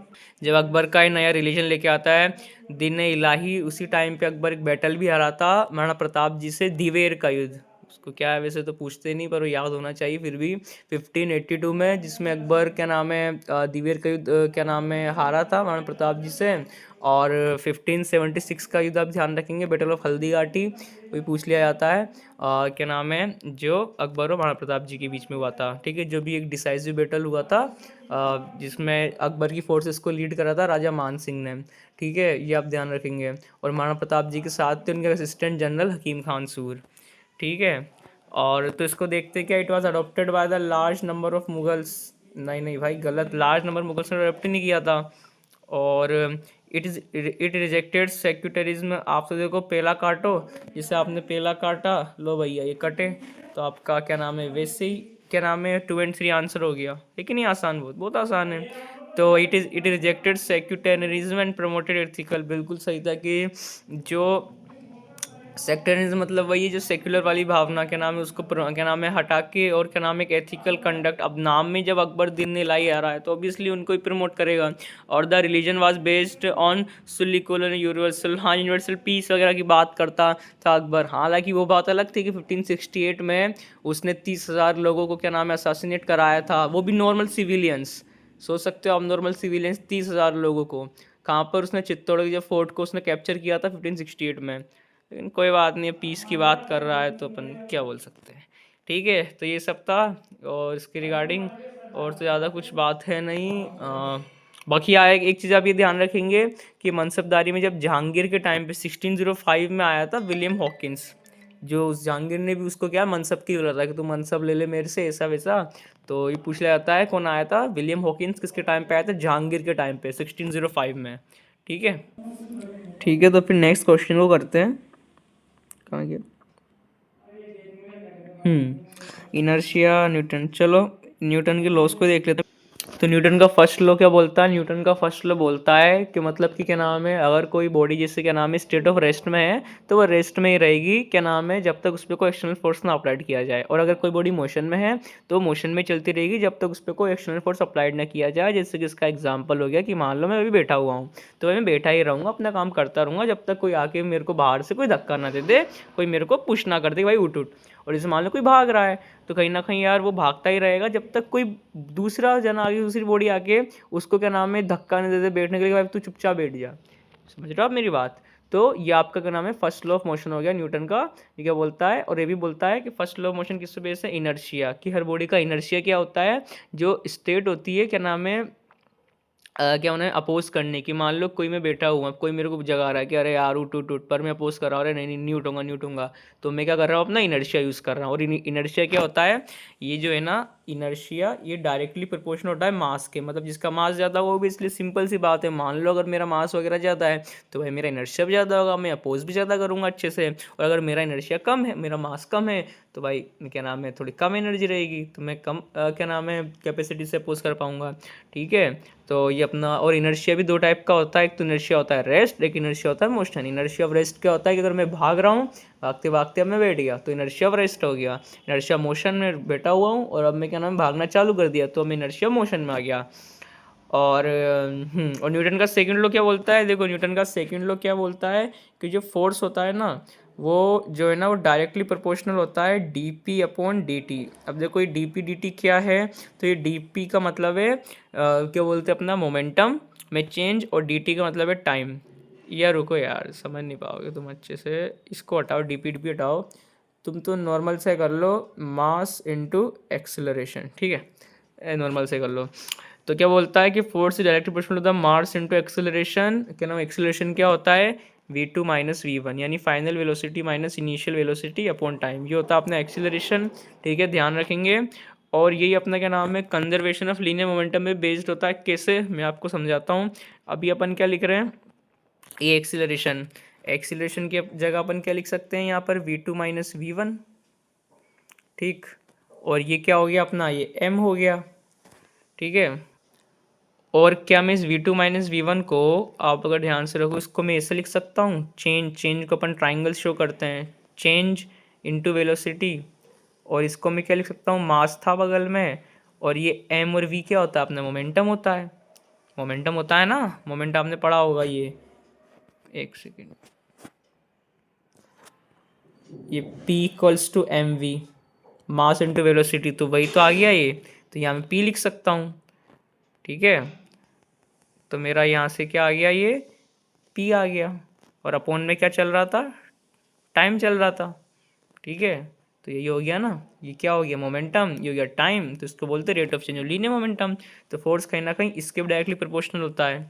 जब अकबर का एक नया रिलीजन लेके आता है, दिन इलाही, उसी टाइम पे अकबर एक बैटल भी हारा था महाराणा प्रताप जी से, दिवेर का युद्ध। उसको क्या है, वैसे तो पूछते नहीं, पर वो याद होना चाहिए फिर भी। 1582 में, जिसमें अकबर क्या नाम है, दिवेर का युद्ध क्या नाम है, हारा था महाराणा प्रताप जी से। और 1576 का युद्ध आप ध्यान रखेंगे, बैटल ऑफ हल्दी घाटी, वही पूछ लिया जाता है। क्या नाम है, जो अकबर और महाराणा प्रताप जी के बीच में हुआ था, ठीक है। जो भी एक डिसाइसिव बैटल हुआ था, जिसमें अकबर की फोर्सेस को लीड करा था राजा मान सिंह ने, ठीक है, ये आप ध्यान रखेंगे। और महाराणा प्रताप जी के साथ थे उनके असिस्टेंट जनरल हकीम खान सूर, ठीक है। और तो इसको देखते क्या, it was adopted by the large number of Mughals, नहीं भाई गलत, लार्ज नंबर मुगल्स ने अडॉप्ट नहीं किया था। और इट रिजेक्टेड सेक्युलरिज्म। आप तो देखो पेला काटो, जिसे आपने पेला काटा, लो भैया ये कटे, तो आपका क्या नाम है, वैसे ही क्या नाम है 2 and 3 आंसर हो गया, है कि नहीं आसान, बहुत बहुत आसान है। तो it rejected secularism and promoted ethical, बिल्कुल सही था कि जो सेक्टरिज्म मतलब वही जो सेक्युलर वाली भावना क्या नाम है उसको क्या नाम है हटा के और क्या नाम है एक एथिकल कंडक्ट, अब नाम में जब अकबर दिन ने लाई आ रहा है तो ऑब्वियसली उनको ही प्रमोट करेगा। और the religion was based on secular universal, हाँ यूनिवर्सल पीस वगैरह की बात करता था अकबर। हालांकि वो बात अलग थी कि 1568 में उसने 30,000 लोगों को क्या नाम है असासिनेट कराया था, वो भी नॉर्मल सिविलियंस, सोच सकते हो आप नॉर्मल सिविलियंस 30,000 लोगों को। कहाँ पर उसने चित्तौड़ के जो फोर्ट को उसने कैप्चर किया था 1568 में। लेकिन कोई बात नहीं, पीस की बात कर रहा है तो अपन क्या बोल सकते हैं। ठीक है, तो ये सब था और इसके रिगार्डिंग और तो ज़्यादा कुछ बात है नहीं। बाकी आया एक चीज़ आप ये ध्यान रखेंगे कि मनसबदारी में जब जहांगीर के टाइम पे 1605 में आया था विलियम हॉकिंस, जो उस जहांगीर ने भी उसको क्या मनसब की बोला था कि तू मनसब ले ले मेरे से ऐसा वैसा। तो ये पूछ लिया जाता है कौन आया था, विलियम हॉकिंस किसके टाइम पे आया था, जहांगीर के टाइम पे 1605 में। ठीक है, ठीक है, तो फिर नेक्स्ट क्वेश्चन को करते हैं। कहाँ गया, इनर्शिया न्यूटन, चलो न्यूटन के लॉस को देख लेते हैं। तो न्यूटन का फर्स्ट लॉ क्या बोलता है, न्यूटन का फर्स्ट लॉ बोलता है कि मतलब कि क्या नाम है अगर कोई बॉडी जैसे क्या नाम है स्टेट ऑफ रेस्ट में है तो वह रेस्ट में ही रहेगी क्या नाम है जब तक उस पर कोई एक्सटर्नल फोर्स ना अप्लाइड किया जाए, और अगर कोई बॉडी मोशन में है तो मोशन में चलती रहेगी जब तक उस पर कोई एक्सटर्नल फोर्स अप्लाइड ना किया जाए। जैसे कि इसका एग्जाम्पल हो गया कि मान लो मैं अभी बैठा हुआ हूँ तो मैं बैठा ही रहूँगा, अपना काम करता रहूँगा जब तक कोई आके मेरे को बाहर से कोई धक्का ना दे दे, कोई मेरे को पुश ना कर दे भाई उठ उठ। और जैसे मान लो कोई भाग रहा है तो कहीं ना कहीं यार वो भागता ही रहेगा जब तक कोई दूसरा जन आगे दूसरी बॉडी आके उसको क्या नाम है धक्का नहीं देते बैठने के लिए, भाई तू चुपचाप बैठ जा। समझ रहे हो आप मेरी बात। तो ये आपका क्या नाम है फर्स्ट लॉ ऑफ मोशन हो गया न्यूटन का। ये क्या बोलता है, और ये भी बोलता है कि फर्स्ट लॉ ऑफ मोशन किस बेस है, इनर्शिया, कि हर बॉडी का इनर्शिया क्या होता है, जो स्टेट होती है क्या नाम है क्या उन्हें अपोज करने की। मान लो कोई मैं बैठा हुआ, कोई मेरे को जगा रहा है कि अरे यार उठ उठ उठ, पर मैं अपोज कर रहा हूँ, अरे नहीं नहीं नहीं उठूंगा नहीं उठूंगा, तो मैं क्या कर रहा हूँ अपना इनर्शिया यूज़ कर रहा हूँ। और इनर्शिया क्या होता है, ये जो है ना इनर्शिया ये डायरेक्टली प्रोपोर्शनल होता है मास के, मतलब जिसका मास ज़्यादा हो भी, इसलिए सिंपल सी बात है मान लो अगर मेरा मास वगैरह ज़्यादा है तो भाई मेरा इनर्शिया भी ज़्यादा होगा, मैं अपोज भी ज़्यादा करूँगा अच्छे से। और अगर मेरा इनर्शिया कम है, मेरा मास कम है, तो भाई क्या नाम है थोड़ी कम एनर्जी रहेगी, तो मैं कम क्या नाम है कैपेसिटी से अपोज कर पाऊँगा। ठीक है, तो ये अपना, और इनर्शिया भी दो टाइप का होता है, एक तो इनर्शिया होता है रेस्ट, एक इनर्शिया होता है मोशन। इनर्शिया ऑफ रेस्ट क्या होता है कि अगर मैं भाग रहा हूँ भागते भागते अब मैं बैठ गया तो इनर्शिया ऑफ रेस्ट हो गया। इनर्शिया मोशन में बैठा हुआ हूँ और अब मैं क्या नाम भागना चालू कर दिया तो मैं इनर्शिया मोशन में आ गया। और न्यूटन का सेकंड लॉ क्या बोलता है, देखो न्यूटन का सेकंड लॉ क्या बोलता है कि जो फोर्स होता है ना वो जो है ना वो डायरेक्टली प्रोपोर्शनल होता है D P upon D T. अब देखो ये डी पी डी टी क्या है, तो ये डी पी का मतलब है क्या बोलते हैं अपना मोमेंटम में चेंज, और डी टी का मतलब है टाइम। यार रुको यार समझ नहीं पाओगे तुम अच्छे से, इसको हटाओ डी पी हटाओ, तुम तो नॉर्मल से कर लो मास इनटू एक्सेलरेशन। ठीक है, नॉर्मल से कर लो। तो क्या बोलता है कि force is directly proportional to the mass into acceleration. क्या नाम एक्सेलरेशन क्या होता है, v2 माइनस v1, यानी final velocity minus initial velocity upon time, ये होता है अपना एक्सेलरेशन। ठीक है, ध्यान रखेंगे। और यही अपना क्या नाम है कंजर्वेशन ऑफ लीनियर मोमेंटम में बेस्ड होता है। कैसे, मैं आपको समझाता हूँ। अभी अपन क्या लिख रहे हैं, ये एक्सेलरेशन, एक्सेलरेशन की जगह अपन क्या लिख सकते हैं यहाँ पर v2 माइनस v1। ठीक, और ये क्या हो गया अपना, ये m हो गया। ठीक है, और क्या मैं इस v2 माइनस वी को, आप अगर ध्यान से रखो, इसको मैं ऐसे लिख सकता हूँ, चेंज को अपन ट्राइंगल शो करते हैं, चेंज इनटू वेलोसिटी, और इसको मैं क्या लिख सकता हूँ, मास था बगल में, और ये m और v क्या होता है अपना मोमेंटम होता है। मोमेंटम होता है ना, मोमेंटम आपने पढ़ा होगा ये, एक सेकेंड, ये p equals to M V, mass into velocity, तो वही तो आ गया ये, तो यहाँ मैं p लिख सकता हूँ। ठीक है, तो मेरा यहाँ से क्या आ गया, ये p आ गया, और अपोन में क्या चल रहा था, टाइम चल रहा था। ठीक है, तो यही हो गया ना, ये क्या हो गया मोमेंटम, ये हो गया टाइम, तो इसको बोलते हैं rate of change of linear momentum. तो फोर्स कहीं ना कहीं इसके डायरेक्टली प्रोपोर्शनल होता है।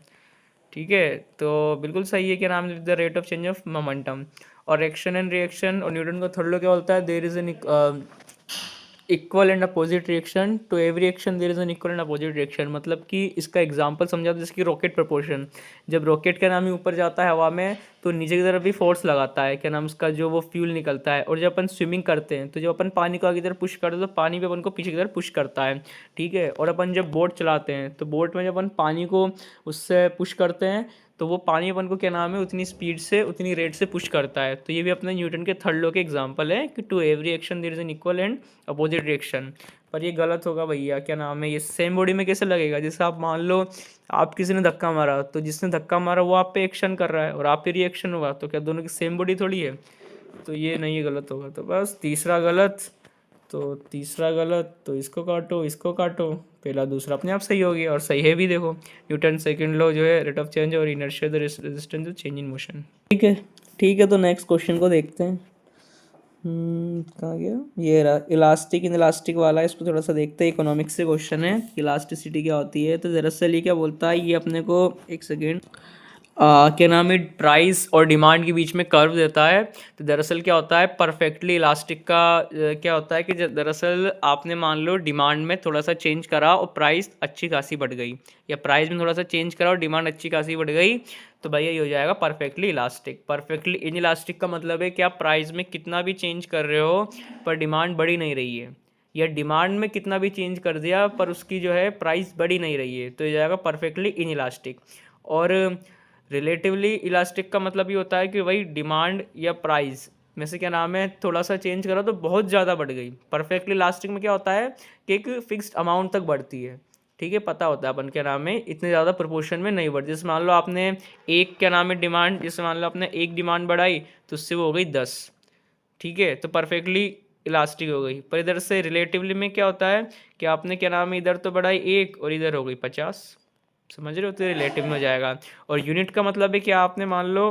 ठीक है, तो बिल्कुल सही है, क्या नाम है the rate of change of momentum. और एक्शन एंड रिएक्शन, और न्यूटन का थर्ड लॉ क्या बोलता है, there is an equal and opposite reaction, to every action there is an equal and opposite reaction, मतलब कि इसका एग्जांपल समझा तो जैसे रॉकेट प्रपोर्शन, जब रॉकेट का नाम ही ऊपर जाता है हवा में तो नीचे की तरफ भी फोर्स लगाता है, क्या नाम उसका, जो वो फ्यूल निकलता है। और जब अपन स्विमिंग करते हैं तो जब अपन पानी को आगे की तरफ पुश करते हैं तो पानी भी अपन को पीछे की तरफ पुश करता है, ठीक है। और अपन जब बोट चलाते हैं तो बोट में जब अपन पानी को उससे पुश करते हैं तो वो पानी अपन को क्या नाम है उतनी स्पीड से उतनी रेट से पुश करता है। तो ये भी अपने न्यूटन के थर्ड लॉ के एग्जांपल है कि to every action there is an equal and opposite reaction. पर ये गलत होगा भैया, क्या नाम है, ये सेम बॉडी में कैसे लगेगा। जैसे आप मान लो आप किसी ने धक्का मारा तो जिसने धक्का मारा वो आप पे एक्शन कर रहा है और आप पे रिएक्शन हुआ, तो क्या दोनों की सेम बॉडी थोड़ी है। तो ये नहीं, ये गलत होगा। तो बस तीसरा गलत, तो तीसरा गलत, तो इसको काटो, पहला दूसरा अपने आप सही हो गया और सही है भी। देखो न्यूटन सेकंड लॉ जो है रेट ऑफ चेंज और inertia the resistance to change in motion. ठीक है, ठीक है, तो नेक्स्ट क्वेश्चन को देखते हैं। कहाँ गया, ये रहा इलास्टिक इन इलास्टिक वाला, इसको थोड़ा सा देखते हैं। इकोनॉमिक्स से क्वेश्चन है, इलास्टिसिटी क्या होती है। तो दरअसल ये क्या बोलता है, ये अपने को एक सेकेंड क्या नाम है प्राइस और डिमांड के बीच में कर्व देता है। तो दरअसल क्या होता है परफेक्टली इलास्टिक का क्या होता है कि दरअसल आपने मान लो डिमांड में थोड़ा सा चेंज करा और प्राइस अच्छी खासी बढ़ गई, या प्राइस में थोड़ा सा चेंज करा और डिमांड अच्छी खासी बढ़ गई, तो भैया ये हो जाएगा perfectly elastic. Perfectly in elastic का मतलब है कि आप प्राइस में कितना भी चेंज कर रहे हो पर डिमांड बढ़ी नहीं रही है, या डिमांड में कितना भी चेंज कर दिया पर उसकी जो है प्राइस बढ़ी नहीं रही है, तो ये जाएगा परफेक्टली इन इलास्टिक। और रिलेटिवली इलास्टिक का मतलब ये होता है कि वही डिमांड या प्राइस में से क्या नाम है थोड़ा सा चेंज करा तो बहुत ज़्यादा बढ़ गई। परफेक्टली इलास्टिक में क्या होता है कि एक फिक्स्ड अमाउंट तक बढ़ती है, ठीक है, पता होता है अपन क्या नाम है इतने ज़्यादा प्रोपोर्शन में नहीं बढ़ती। जैसे मान लो आपने एक क्या नाम है डिमांड, जैसे मान लो आपने एक डिमांड बढ़ाई तो उससे वो हो गई 10, ठीक है, तो परफेक्टली इलास्टिक हो गई। पर इधर से रिलेटिवली में क्या होता है कि आपने क्या नाम है इधर तो बढ़ाई एक और इधर हो गई 50, समझ रहे हो, तो रिलेटिव में हो जाएगा। और यूनिट का मतलब है कि आपने मान लो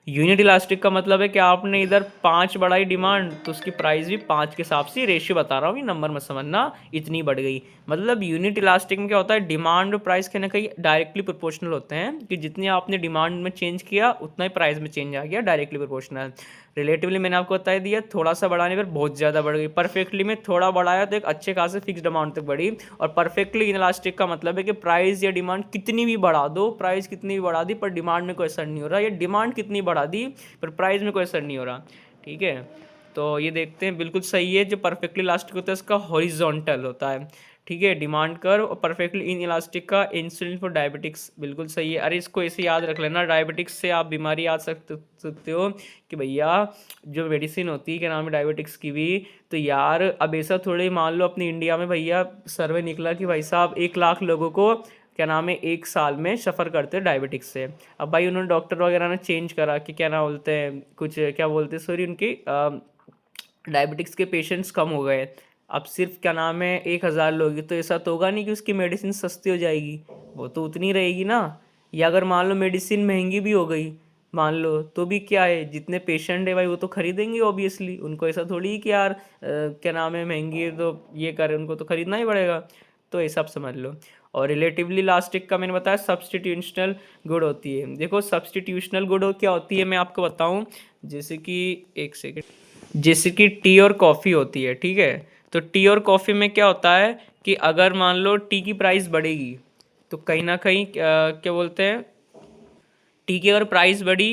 यूनिट इलास्टिक का मतलब है कि आपने इधर 5 बढ़ाई डिमांड तो उसकी प्राइस भी 5 के हिसाब से, रेशियो बता रहा हूँ, ये नंबर मत समझना, इतनी बढ़ गई। मतलब यूनिट इलास्टिक में क्या होता है डिमांड और प्राइस कहीं ना कहीं डायरेक्टली प्रोपोर्शनल होते हैं, कि जितनी आपने डिमांड में चेंज किया उतना ही प्राइस में चेंज आ गया, डायरेक्टली प्रोपोर्शनल। रिलेटिवली मैंने आपको बता दिया थोड़ा सा बढ़ाने पर बहुत ज़्यादा बढ़ गई। परफेक्टली में थोड़ा बढ़ाया तो एक अच्छे खासे फिक्स्ड अमाउंट तक बढ़ी। और परफेक्टली इनलास्टिक का मतलब है कि प्राइस या डिमांड कितनी भी बढ़ा दो, प्राइस कितनी भी बढ़ा दी पर डिमांड में कोई असर नहीं हो रहा, या डिमांड कितनी बढ़ा दी पर प्राइस में कोई असर नहीं हो रहा, ठीक है। तो ये देखते हैं, बिल्कुल सही है, जो परफेक्टली इलास्टिक होता है उसका हॉरिजॉन्टल होता है, ठीक है, डिमांड कर्व। और परफेक्टली इन इलास्टिक का इंसुलिन फॉर डायबिटिक्स, बिल्कुल सही है। अरे इसको ऐसे याद रख लेना, डायबिटिक्स से आप बीमारी याद सकते हो कि भैया जो मेडिसिन होती है क्या नाम है डायबिटिक्स की भी, तो यार अब ऐसा थोड़े मान लो अपनी इंडिया में भैया सर्वे निकला कि भाई साहब 1 लाख लोगों को क्या नाम है 1 साल में सफ़र करते हैं डायबिटिक्स से। अब भाई उन्होंने डॉक्टर वगैरह ने चेंज करा कि क्या नाम बोलते हैं, कुछ क्या बोलते हैं सॉरी, उनकी डायबिटिक्स के पेशेंट्स कम हो गए, अब सिर्फ क्या नाम है 1,000 लोग, तो ऐसा तो होगा नहीं कि उसकी मेडिसिन सस्ती हो जाएगी, वो तो उतनी रहेगी ना। या अगर मान लो मेडिसिन महंगी भी हो गई मान लो, तो भी क्या है जितने पेशेंट है भाई वो तो खरीदेंगे ऑब्वियसली, उनको ऐसा थोड़ी कि यार क्या नाम है महंगी है तो ये करें, उनको तो खरीदना ही पड़ेगा। तो ये सब समझ लो। और रिलेटिवली इलास्टिक का मैंने बताया सब्सटीट्यूशनल गुड होती है। देखो सब्सटीट्यूशनल गुड क्या होती है मैं आपको बताऊं, जैसे कि एक सेकेंड, जैसे कि टी और कॉफ़ी होती है, ठीक है। तो टी और कॉफ़ी में क्या होता है कि अगर मान लो टी की प्राइस बढ़ेगी तो कहीं ना कहीं क्या बोलते हैं टी की अगर प्राइस बढ़ी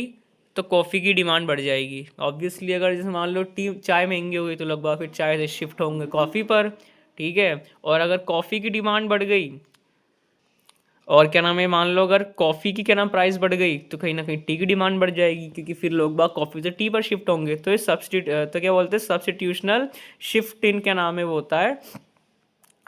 तो कॉफ़ी की डिमांड बढ़ जाएगी ऑब्वियसली। अगर जैसे मान लो टी चाय महंगी हो गई तो लोग फिर चाय से शिफ्ट होंगे कॉफ़ी पर, ठीक है। और अगर कॉफ़ी की डिमांड बढ़ गई और क्या नाम है मान लो अगर कॉफ़ी की क्या नाम प्राइस बढ़ गई तो कहीं ना कहीं टी की डिमांड बढ़ जाएगी, क्योंकि फिर लोग बाग कॉफ़ी से टी पर शिफ्ट होंगे। तो ये तो क्या बोलते हैं सब्सटीट्यूशनल शिफ्ट इन क्या नाम है वो होता है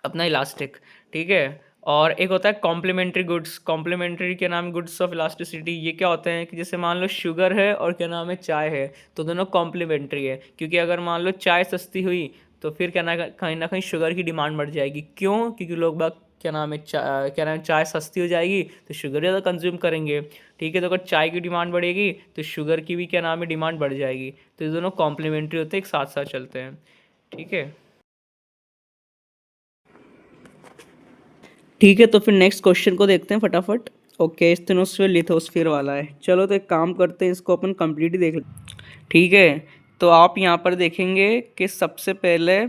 अपना इलास्टिक, ठीक है। और एक होता है कॉम्प्लीमेंट्री गुड्स, कॉम्प्लीमेंट्री क्या नाम गुड्स ऑफ इलास्टिसिटी, ये क्या होते हैं कि जैसे मान लो शुगर है और क्या नाम है चाय है, तो दोनों कॉम्प्लीमेंट्री है, क्योंकि अगर मान लो चाय सस्ती हुई तो फिर क्या ना कहीं शुगर की डिमांड बढ़ जाएगी। क्यों? क्योंकि लोग बाग क्या नाम है क्या नाम है चाय सस्ती हो जाएगी तो शुगर ज़्यादा कंज्यूम करेंगे, ठीक है। तो अगर चाय की डिमांड बढ़ेगी तो शुगर की भी क्या नाम है डिमांड बढ़ जाएगी। तो ये दोनों कॉम्प्लीमेंट्री होते हैं, एक साथ साथ चलते हैं, ठीक है। ठीक है, तो फिर नेक्स्ट क्वेश्चन को देखते हैं फटाफट। ओके, स्टेनोस्फीयर लिथोस्फीयर वाला है। चलो तो एक काम करते हैं, इसको अपन कंप्लीट ही देख लें, ठीक है। तो आप यहाँ पर देखेंगे कि सबसे पहले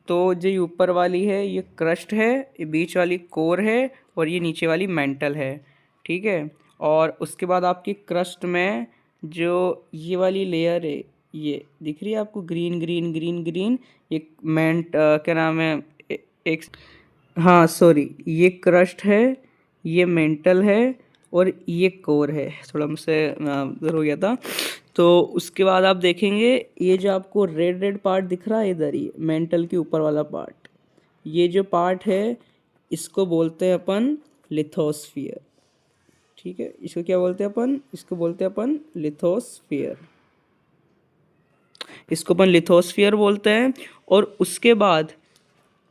तो जो ये ऊपर वाली है ये क्रस्ट है, ये बीच वाली कोर है और ये नीचे वाली मेंटल है, ठीक है। और उसके बाद आपकी क्रस्ट में जो ये वाली लेयर है, ये दिख रही है आपको, ग्रीन ग्रीन ग्रीन ग्रीन, ये क्या नाम है, एक, हाँ सॉरी, ये क्रस्ट है, ये मेंटल है और ये कोर है, थोड़ा मुझसे उधर हो गया था। तो उसके बाद आप देखेंगे ये जो आपको रेड रेड पार्ट दिख रहा है इधर, ये मेंटल के ऊपर वाला पार्ट, ये जो पार्ट है इसको बोलते हैं अपन लिथोस्फियर, ठीक है। इसको क्या बोलते हैं अपन, इसको बोलते हैं अपन लिथोस्फियर, इसको अपन लिथोस्फियर बोलते हैं। और उसके बाद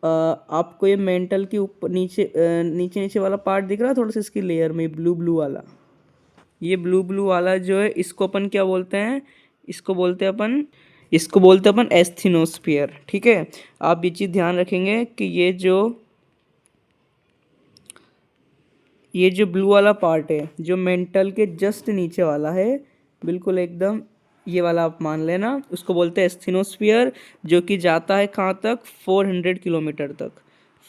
आपको ये मेंटल के ऊपर नीचे नीचे नीचे वाला पार्ट दिख रहा है थोड़ा सा इसकी लेयर में, ब्लू ब्लू वाला, ये ब्लू ब्लू वाला जो है इसको अपन क्या बोलते हैं, इसको बोलते हैं अपन, इसको बोलते हैं अपन एस्थीनोस्फियर, ठीक है। आप ये चीज़ ध्यान रखेंगे कि ये जो ब्लू वाला पार्ट है जो मेंटल के जस्ट नीचे वाला है, बिल्कुल एकदम ये वाला आप मान लेना, उसको बोलते हैं एस्थीनोस्फियर, जो कि जाता है कहाँ तक, 400 किलोमीटर तक,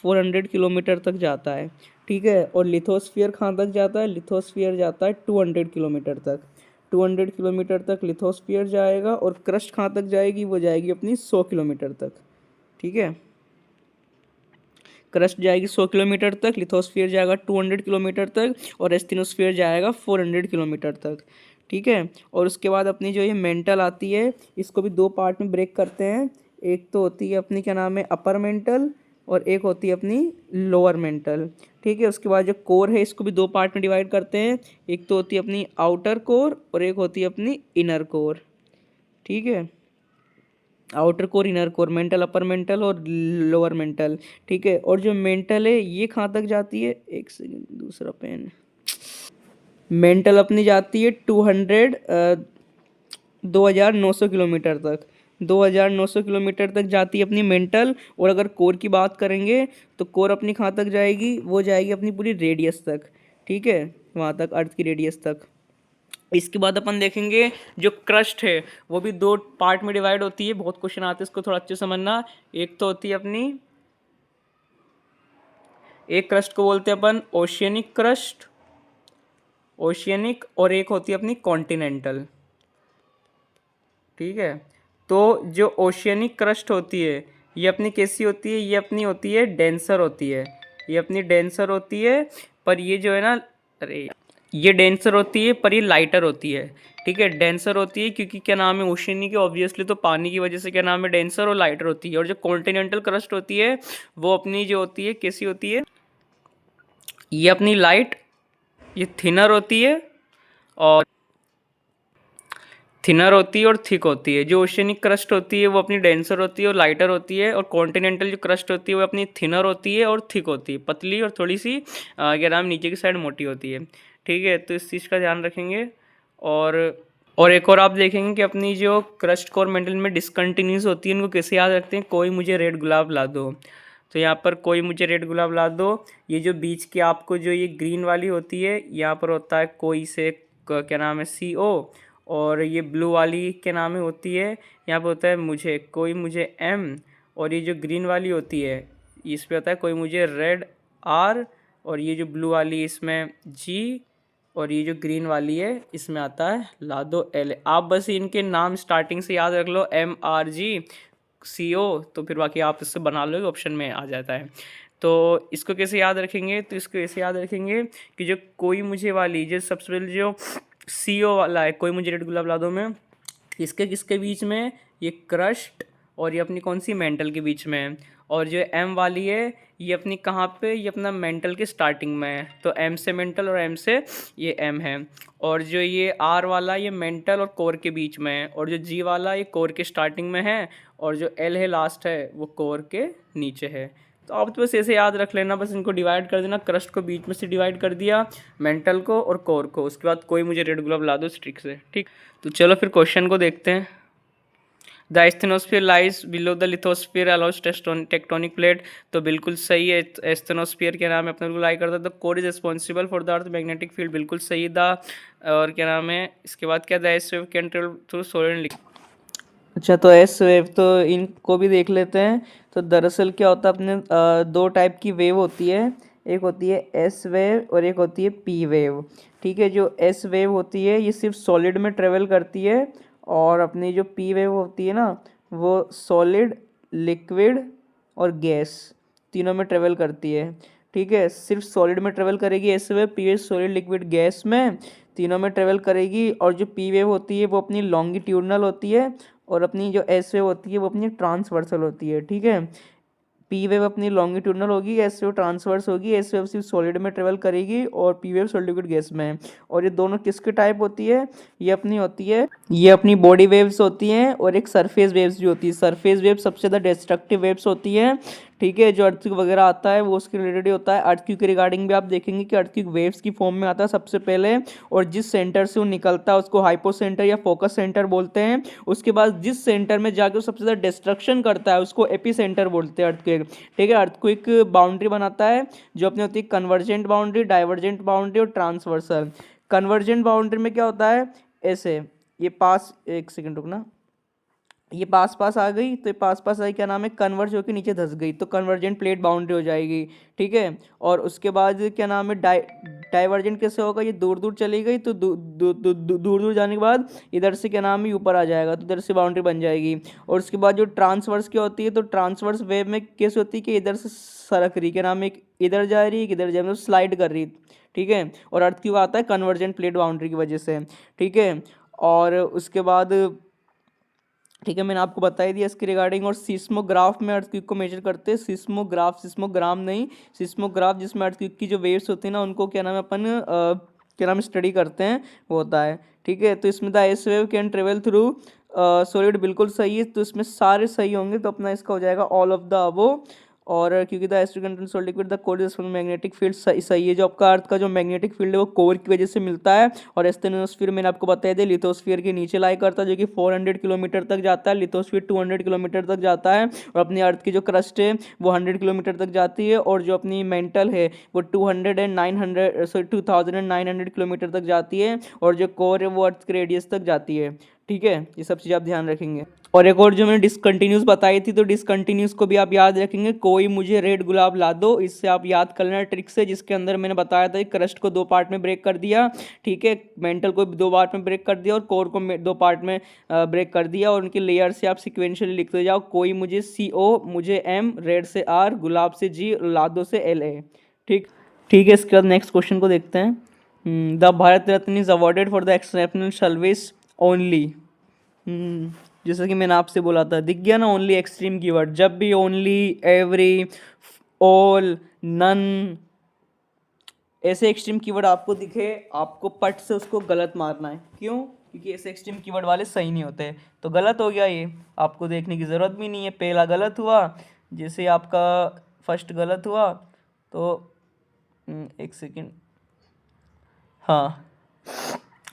400 किलोमीटर तक जाता है, ठीक है। और लिथोस्फियर कहाँ तक जाता है, लिथोस्फियर जाता है 200 किलोमीटर तक, 200 किलोमीटर तक लिथोस्फियर जाएगा। और क्रस्ट कहाँ तक जाएगी, वो जाएगी अपनी 100 किलोमीटर तक, ठीक है। क्रस्ट जाएगी 100 किलोमीटर तक, लिथोस्फियर जाएगा 200 किलोमीटर तक और एस्थिनोस्फियर जाएगा 400 किलोमीटर तक, ठीक है। और उसके बाद अपनी जो ये मेंटल आती है, इसको भी दो पार्ट में ब्रेक करते हैं, एक तो होती है अपनी क्या नाम है अपर मेंटल और एक होती है अपनी लोअर मेंटल, ठीक है। उसके बाद जो कोर है इसको भी दो पार्ट में डिवाइड करते हैं, एक तो होती है अपनी आउटर कोर और एक होती है अपनी इनर कोर, ठीक है। Outer core, inner core, mental, upper mantle और लोअर मेंटल, ठीक है। और जो मेंटल है ये कहाँ तक जाती है, एक सेकेंड दूसरा पेन, मेंटल अपनी जाती है 2900 किलोमीटर तक, 2900 किलोमीटर तक जाती है अपनी मेंटल। और अगर कोर की बात करेंगे तो कोर अपनी कहाँ तक जाएगी, वो जाएगी अपनी पूरी रेडियस तक, ठीक है, वहाँ तक, अर्थ की रेडियस तक। इसके बाद अपन देखेंगे जो क्रस्ट है वो भी दो पार्ट में डिवाइड होती है, बहुत क्वेश्चन आते हैं इसको थोड़ा अच्छे से समझना। एक तो होती है अपनी, एक क्रस्ट को बोलते हैं अपन ओशियनिक क्रस्ट, ओशियनिक, और एक होती है अपनी कॉन्टिनेंटल, ठीक है। तो जो ओशियनिक क्रस्ट होती है ये अपनी कैसी होती है, ये अपनी होती है डेंसर होती है, ये अपनी डेंसर होती है, पर ये जो है ना, अरे ये डेंसर होती है पर ये लाइटर होती है, ठीक है। डेंसर होती है क्योंकि क्या नाम है ओशियनिक है, ऑब्वियसली तो पानी की वजह से क्या नाम है डेंसर और लाइटर होती है। और जो कॉन्टिनेंटल क्रस्ट होती है वो अपनी जो होती है कैसी होती है, ये अपनी लाइट, ये थिनर होती है, और थिनर होती है और थिक होती है। जो ओशियनिक क्रस्ट होती है वो अपनी डेंसर होती है और लाइटर होती है, और कॉन्टिनेंटल जो क्रस्ट होती है वो अपनी थिनर होती है और थिक होती है, पतली और थोड़ी सी क्या नाम नीचे की साइड मोटी होती है, ठीक है। तो इस चीज़ का ध्यान रखेंगे। और एक और आप देखेंगे कि अपनी जो क्रस्ट कोर मेंटल में डिसकंटिन्यूस होती है उनको कैसे याद रखते हैं, कोई मुझे रेड गुलाब ला दो। तो यहाँ पर कोई मुझे रेड गुलाब ला दो, ये जो बीच की आपको जो ये ग्रीन वाली होती है यहाँ पर होता है कोई से क्या नाम है CO, और ये ब्लू वाली क्या नाम है होती है यहाँ पे होता है मुझे, कोई मुझे M, और ये जो ग्रीन वाली होती है इस पे होता है कोई मुझे रेड R, और ये जो ब्लू वाली इसमें G, और ये जो ग्रीन वाली है इसमें आता है लादो L। आप बस इनके नाम स्टार्टिंग से याद रख लो MRG CO, तो फिर बाकी आप इससे बना लोगे, ऑप्शन में आ जाता है। तो इसको कैसे याद रखेंगे, तो इसको ऐसे याद रखेंगे कि जो कोई मुझे वाली जो सबसे पहले जो CO वाला है, कोई मुझे रेड गुलाब ला दो में, इसके किसके बीच में, ये क्रस्ट और ये अपनी कौन सी मेंटल के बीच में है। और जो M वाली है ये अपनी कहाँ पे, ये अपना मेंटल के स्टार्टिंग में है, तो M से मेंटल और M से ये M है। और जो ये R वाला ये मेंटल और कोर के बीच में है, और जो G वाला ये कोर के स्टार्टिंग में है, और जो L है लास्ट है वो कोर के नीचे है। तो आप तो बस ऐसे याद रख लेना, बस इनको डिवाइड कर देना, क्रस्ट को बीच में से डिवाइड कर दिया, मेंटल को और कोर को, उसके बाद कोई मुझे रेड गुलाब ला दो स्ट्रिक से, ठीक। तो चलो फिर क्वेश्चन को देखते हैं। The asthenosphere lies below the lithosphere allows tectonic plate, तो बिल्कुल सही है, एस्थेनोस्फीयर क्या नाम है अपने को लाई करता है। The core is responsible for the earth magnetic field, बिल्कुल सही। द और क्या नाम है इसके बाद क्या, the can travel through solar अच्छा, तो एस वेव तो इनको भी देख लेते हैं। तो दरअसल क्या होता है, अपने दो टाइप की वेव होती है। एक होती है एस वेव और एक होती है पी वेव। ठीक है, जो एस वेव होती है ये सिर्फ सॉलिड में ट्रेवल करती है, और अपनी जो पी वेव होती है ना, वो सॉलिड, लिक्विड और गैस तीनों में ट्रेवल करती है। ठीक है, सिर्फ सॉलिड में ट्रेवल करेगी S wave, P wave solid, liquid, gas में तीनों में ट्रेवल करेगी। और जो पी वेव होती है वो अपनी लॉन्गिट्यूडनल होती है, और अपनी जो एस वेव होती है वो अपनी ट्रांसवर्सल होती है। ठीक है, पी वेव अपनी लॉन्गिट्यूडनल होगी, एस वेव ट्रांसवर्स होगी। एस वेव सिर्फ सॉलिड में ट्रेवल करेगी और P wave solid liquid gas में। और ये दोनों किसके टाइप होती है, ये अपनी होती है, ये अपनी बॉडी वेव्स होती हैं, और एक सरफेस वेव्स भी होती है। सरफेस वेव सबसे ज़्यादा डिस्ट्रक्टिव वेव्स होती है। ठीक है, जो अर्थक्वेक वगैरह आता है वो उसके रिलेटेड ही होता है। अर्थक्वेक के रिगार्डिंग भी आप देखेंगे कि अर्थक्वेक वेव्स की फॉर्म में आता है सबसे पहले, और जिस सेंटर से वो निकलता है उसको हाइपोसेंटर या फोकस सेंटर बोलते हैं। उसके बाद जिस सेंटर में जाके वो सबसे ज़्यादा डिस्ट्रक्शन करता है उसको एपी सेंटर बोलते हैं अर्थक्वेक। ठीक है, अर्थक्वेक बाउंड्री बनाता है जो अपनी होती है कन्वर्जेंट बाउंड्री, डाइवर्जेंट बाउंड्री और ट्रांसवर्सल। कन्वर्जेंट बाउंड्री में क्या होता है, ऐसे ये पास, एक सेकंड रुकना, ये पास पास आ गई, तो ये पास पास आई, क्या नाम है, कन्वर्ज होकर नीचे धस गई, तो कन्वर्जेंट प्लेट बाउंड्री हो जाएगी। ठीक है, और उसके बाद क्या नाम है, डाइवर्जेंट कैसे होगा, ये दूर दूर चली गई, तो दूर दूर जाने के बाद इधर से क्या नाम है ऊपर आ जाएगा, तो इधर से बाउंड्री बन जाएगी। और उसके बाद जो ट्रांसवर्स क्या होती है, तो ट्रांसवर्स वेव में कैसे होती है कि इधर से सरक रही, क्या नाम है, इधर जा रही है, इधर जा रही है, मतलब स्लाइड कर रही। ठीक है, और अर्थ क्यों आता है, कन्वर्जेंट प्लेट बाउंड्री की वजह से। ठीक है, और उसके बाद, ठीक है, मैंने आपको बता ही दिया इसके रिगार्डिंग। और सिस्मोग्राफ में अर्थक्वेक को मेजर करते हैं, सिस्मोग्राफ, सिस्मोग्राम नहीं, सिस्मोग्राफ, जिसमें अर्थक्वेक की जो वेव्स होती है ना उनको क्या नाम है, अपन क्या नाम स्टडी करते हैं, वो होता है। ठीक है, तो इसमें the S wave can travel through solid, बिल्कुल सही है, तो इसमें सारे सही होंगे, तो अपना इसका हो जाएगा ऑल ऑफ द अबव। और क्योंकि the S contain solid liquid the core is magnetic field, सही है, जो आपका अर्थ का जो मैग्नेटिक फील्ड है वो कोर की वजह से मिलता है। और एस्थेनोस्फीयर मैंने आपको बताया था लिथोस्फीयर के नीचे लाई करता है, जो कि 400 किलोमीटर तक जाता है, लिथोस्फीयर 200 किलोमीटर तक जाता है। और अपनी अर्थ की जो क्रस्ट है वो 100 किलोमीटर तक जाती है, और जो अपनी मेंटल है वो 2900 किलोमीटर तक जाती है, और जो कोर है वो अर्थ के रेडियस तक जाती है। ठीक है, ये सब चीज़ आप ध्यान रखेंगे। और एक और जो मैंने डिसकंटिन्यूस बताई थी, तो डिसकंटिन्यूस को भी आप याद रखेंगे, कोई मुझे रेड गुलाब ला दो, इससे आप याद कर लेना ट्रिक से, जिसके अंदर मैंने बताया था क्रस्ट को दो पार्ट में ब्रेक कर दिया। ठीक है, मेंटल को दो पार्ट में ब्रेक कर दिया, और कोर को दो पार्ट में ब्रेक कर दिया, और उनकी लेयर से आप सिक्वेंशियली लिखते जाओ, कोई मुझे CO, मुझे M, रेड से R, गुलाब से G, लादो से LA। ठीक, ठीक है, इसके बाद नेक्स्ट क्वेश्चन को देखते हैं। The Bharat Ratna is awarded for the exceptional service only. जैसा कि मैंने आपसे बोला था, दिख गया ना ओनली एक्सट्रीम कीवर्ड, जब भी ओनली, एवरी, ऑल, नन ऐसे एक्सट्रीम कीवर्ड आपको दिखे, आपको पट से उसको गलत मारना है। क्यों? क्योंकि ऐसे एक्सट्रीम कीवर्ड वाले सही नहीं होते। तो गलत हो गया ये, आपको देखने की ज़रूरत भी नहीं है, पहला गलत हुआ, जैसे आपका फर्स्ट गलत हुआ, तो एक सेकेंड, हाँ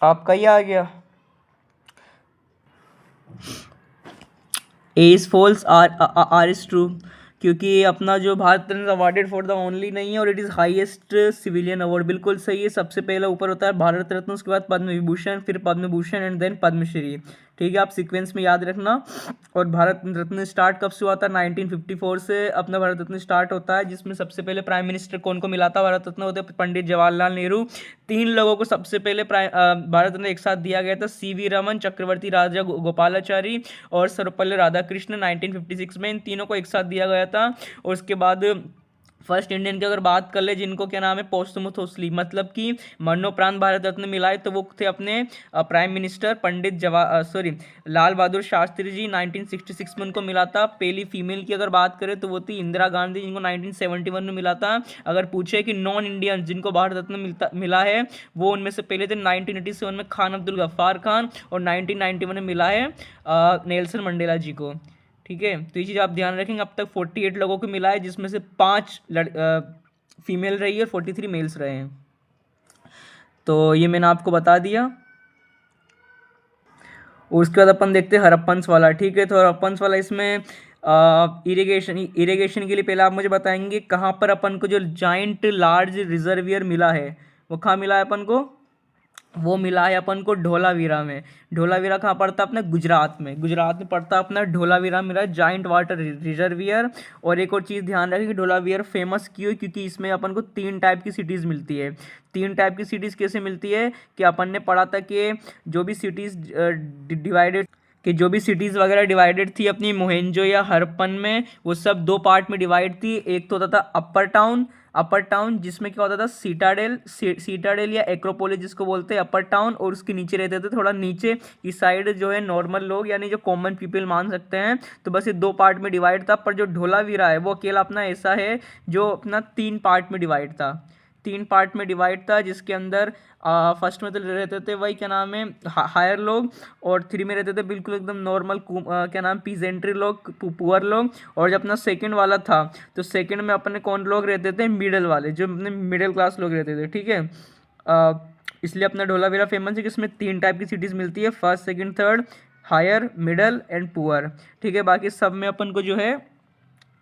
आपका ये आ गया, A is false, R is true, क्योंकि अपना जो Bharat Ratna awarded for the only नहीं है, और it is highest civilian award, बिल्कुल सही है। सबसे पहले ऊपर होता है भारत रत्न, उसके बाद पद्म विभूषण, फिर पद्म भूषण एंड देन पद्मश्री। ठीक है, आप सीक्वेंस में याद रखना। और भारत रत्न स्टार्ट कब से हुआ था, 1954 से अपना भारत रत्न स्टार्ट होता है, जिसमें सबसे पहले प्राइम मिनिस्टर कौन को मिला था भारत रत्न, होते पंडित जवाहरलाल नेहरू। 3 लोगों को सबसे पहले भारत रत्न एक साथ दिया गया था, CV रमन, चक्रवर्ती राजा गोपालाचारी और सर्वपल्ली राधाकृष्ण 1956 में, इन तीनों को एक साथ दिया गया था। और उसके बाद फर्स्ट इंडियन की अगर बात कर ले, जिनको क्या नाम है, पोस्टमोथोसली, मतलब कि मरणोपरांत भारत रत्न मिला है, तो वो थे अपने प्राइम मिनिस्टर पंडित लाल बहादुर शास्त्री जी, 1966 में उनको मिला था। पहली फीमेल की अगर बात करें तो वो थी इंदिरा गांधी, जिनको 1971 में मिला था। अगर पूछे कि नॉन इंडियन जिनको भारत रत्न मिला है, वो उनमें से पहले थे 1987 में खान अब्दुल गफ्फार खान, और 1991 में मिला है नेल्सन मंडेला जी को। ठीक है, तो ये चीज़ आप ध्यान रखेंगे। अब तक 48 लोगों को मिला है, जिसमें से 5 फीमेल रही है और 43 मेल्स रहे हैं। तो ये मैंने आपको बता दिया। और उसके बाद अपन देखते हैं हरप्पन्स वाला। ठीक है, तो हरप्पन्स वाला इसमें इरिगेशन के लिए पहले आप मुझे बताएंगे कहाँ पर अपन को जो जाइंट लार्ज रिजर्वियर मिला है, वो कहाँ मिला है अपन को, वो मिला है अपन को ढोलावीरा में। ढोलावीरा कहाँ पड़ता है? अपना गुजरात में। गुजरात में पड़ता है अपना ढोलावीरा, मिला है जाइंट वाटर रिजर्वियर। और एक और चीज़ ध्यान रखें कि ढोलावीरा फेमस क्यों है, क्योंकि इसमें अपन को 3 टाइप की सिटीज़ मिलती है। 3 टाइप की सिटीज़ कैसे मिलती है कि अपन ने पढ़ा था कि जो भी सिटीज़ डिवाइडेड कि जो भी सिटीज़ वगैरह डिवाइडेड थी अपनी मोहेंजो या हड़प्पन में, वो सब 2 पार्ट में डिवाइड थी। एक तो होता था अपर टाउन जिसमें क्या होता था सीटाडेल या एक्रोपोलिस जिसको बोलते हैं अपर टाउन, और उसके नीचे रहते थे थोड़ा नीचे इस साइड जो है नॉर्मल लोग यानी जो कॉमन पीपल मान सकते हैं। तो बस ये 2 पार्ट में डिवाइड था। पर जो ढोलावीरा है वो अकेला अपना ऐसा है जो अपना 3 पार्ट में डिवाइड था। 3 पार्ट में डिवाइड था जिसके अंदर फर्स्ट में तो रहते थे वही क्या नाम है हायर लोग, और 3 में रहते थे बिल्कुल एकदम नॉर्मल क्या नाम पीजेंट्री लोग, पुअर लोग। और जब अपना सेकंड वाला था तो सेकंड में अपने कौन लोग रहते थे? मिडिल वाले, जो अपने मिडिल क्लास लोग रहते थे। ठीक है, इसलिए अपना ढोलावीरा फेमस है कि इसमें 3 टाइप की सिटीज़ मिलती है, first second third, higher middle and poor. ठीक है, बाकी सब में अपन को जो है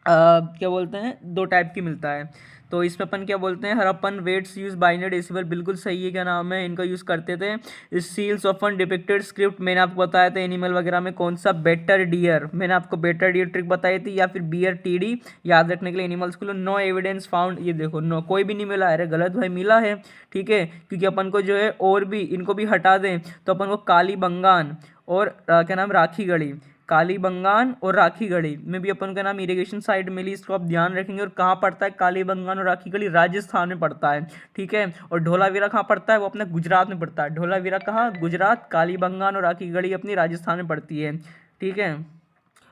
क्या बोलते हैं 2 टाइप की मिलता है। तो इसमें अपन क्या बोलते हैं Harappan weights use binary decimal, बिल्कुल सही है, क्या नाम है इनका यूज़ करते थे। सील्स ऑफन डिपिक्टेड स्क्रिप्ट, मैंने आपको बताया था एनिमल वगैरह में कौन सा? बेटर डियर, मैंने आपको बेटर डियर ट्रिक बताई थी, या फिर बियर टीडी याद रखने के लिए एनिमल्स को। नो एविडेंस फाउंड, ये देखो नो कोई भी नहीं मिला है। अरे गलत भाई, मिला है। ठीक है, क्योंकि अपन को जो है और भी इनको भी हटा दें तो अपन को काली बंगान और क्या नाम राखी गढ़ी, काली बंगान और राखी गढ़ी में भी अपन का नाम इरिगेशन साइट मिली, इसको आप ध्यान रखेंगे। और कहाँ पड़ता है काली बंगान और राखी गढ़ी? राजस्थान में पड़ता है। ठीक है, और ढोलावीरा कहाँ पड़ता है? वो अपने गुजरात में पड़ता है। ढोलावीरा कहाँ? गुजरात। काली बंगान और राखी गढ़ी अपनी राजस्थान में पड़ती है। ठीक है,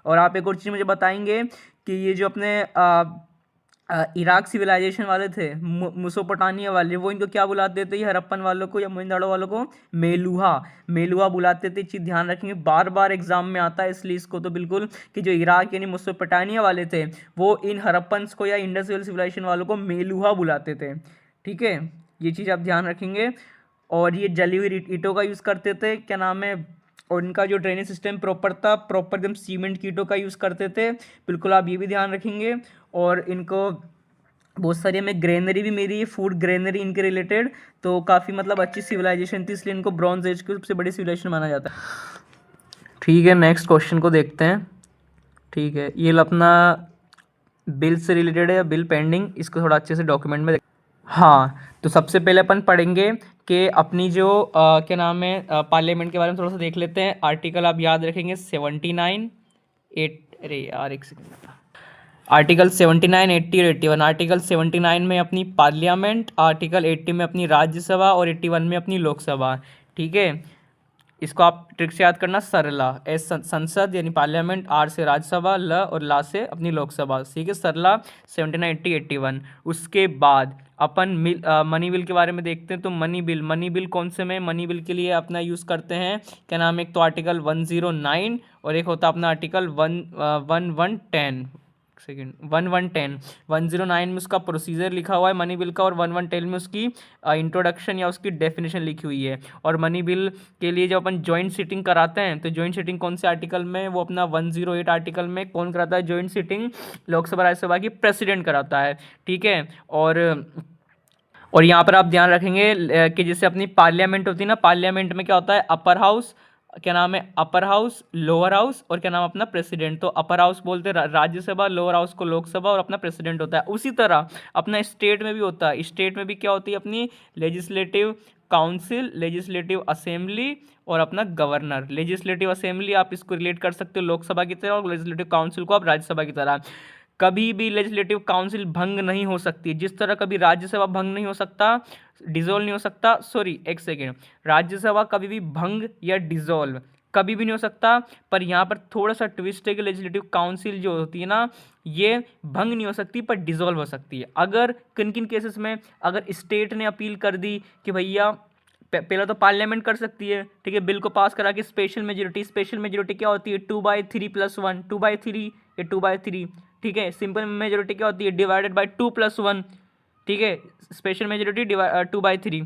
और आप एक और चीज़ मुझे बताएंगे कि ये जो अपने इराक सिविलाइजेशन वाले थे, मेसोपोटामिया वाले, वो इनको क्या बुलाते थे? ये हड़प्पन वालों को या मोहनजोदड़ो वालों को मेलुहा, मेलुहा बुलाते थे। चीज़ ध्यान रखेंगे, बार बार एग्जाम में आता है इसलिए इसको तो बिल्कुल, कि जो इराक यानी मेसोपोटामिया वाले थे वो इन हड़प्पन्स को या इंडस वैली सिविलाइजेशन वालों को मेलुहा बुलाते थे। ठीक है, ये चीज़ आप ध्यान रखेंगे। और ये जली हुई ईंटों का यूज़ करते थे, क्या नाम है, और इनका जो ड्रेनेज सिस्टम प्रॉपर था, प्रॉपर एकदम सीमेंट की ईंटों का यूज़ करते थे। बिल्कुल आप ये भी ध्यान रखेंगे। और इनको बहुत सारी हमें ग्रेनरी भी मिली है, फूड ग्रेनरी इनके रिलेटेड, तो काफ़ी मतलब अच्छी सिविलाइजेशन थी, इसलिए इनको ब्रॉन्ज एज की सबसे बड़ी सिविलाइजेशन माना जाता है। ठीक है, नेक्स्ट क्वेश्चन को देखते हैं। ठीक है, ये अपना बिल से रिलेटेड है या बिल पेंडिंग, इसको थोड़ा अच्छे से डॉक्यूमेंट में हाँ, तो सबसे पहले अपन पढ़ेंगे कि अपनी जो क्या नाम है पार्लियामेंट के बारे में थोड़ा सा देख लेते हैं। आर्टिकल आप याद रखेंगे 79 8, अरे यार एक सेकंड, आर्टिकल 79, 80 और 81। आर्टिकल 79 में अपनी पार्लियामेंट, आर्टिकल 80 में अपनी राज्यसभा और 81 में अपनी लोकसभा। ठीक है, इसको आप ट्रिक से याद करना। सरला, एस संसद यानी पार्लियामेंट, आर से राज्यसभा, ल और ला से अपनी लोकसभा। ठीक है, सरला 79, 80, 81। उसके बाद अपन मनी बिल के बारे में देखते हैं। तो मनी बिल कौन से में? मनी बिल के लिए अपना यूज़ करते हैं क्या नाम है, एक तो आर्टिकल 109 और एक होता है अपना आर्टिकल 1110 सेकेंड 1110। 109 में उसका प्रोसीजर लिखा हुआ है मनी बिल का, और 1110 में उसकी इंट्रोडक्शन या उसकी डेफिनेशन लिखी हुई है। और मनी बिल के लिए जब अपन जॉइंट सीटिंग कराते हैं तो जॉइंट सीटिंग कौन से आर्टिकल में? वो अपना 108 आर्टिकल में कौन कराता है जॉइंट सीटिंग? लोकसभा राज्यसभा की प्रेसिडेंट कराता है। ठीक है, और यहाँ पर आप ध्यान रखेंगे कि जैसे अपनी पार्लियामेंट होती है ना, पार्लियामेंट में क्या होता है? अपर हाउस, क्या नाम है, अपर हाउस, लोअर हाउस और क्या नाम अपना प्रेसिडेंट। तो अपर हाउस बोलते हैं राज्यसभा, लोअर हाउस को लोकसभा और अपना प्रेसिडेंट होता है। उसी तरह अपना स्टेट में भी होता है। स्टेट में भी क्या होती है? अपनी लेजिस्लेटिव काउंसिल, लेजिस्लेटिव असेंबली और अपना गवर्नर। लेजिस्लेटिव असेंबली आप इसको रिलेट कर सकते हो लोकसभा की तरह, और लेजिस्लेटिव काउंसिल को आप राज्यसभा की तरह। कभी भी लेजिस्लेटिव काउंसिल भंग नहीं हो सकती, जिस तरह कभी राज्यसभा भंग नहीं हो सकता, डिसॉल्व नहीं हो सकता, सॉरी एक सेकेंड, राज्यसभा कभी भी भंग या डिसॉल्व कभी भी नहीं हो सकता। पर यहाँ पर थोड़ा सा ट्विस्ट है कि लेजिस्लेटिव काउंसिल जो होती है ना, ये भंग नहीं हो सकती पर डिसॉल्व हो सकती है। अगर किन किन केसेस में? अगर स्टेट ने अपील कर दी कि भैया पहला तो पार्लियामेंट कर सकती है, ठीक है, बिल को पास करा के स्पेशल मेजोरिटी क्या होती है? 2/3+1, 2/3 या 2/3। ठीक है, सिंपल मेजोरिटी क्या होती है? Divided by 2+1। ठीक है, स्पेशल मेजोरिटी 2/3।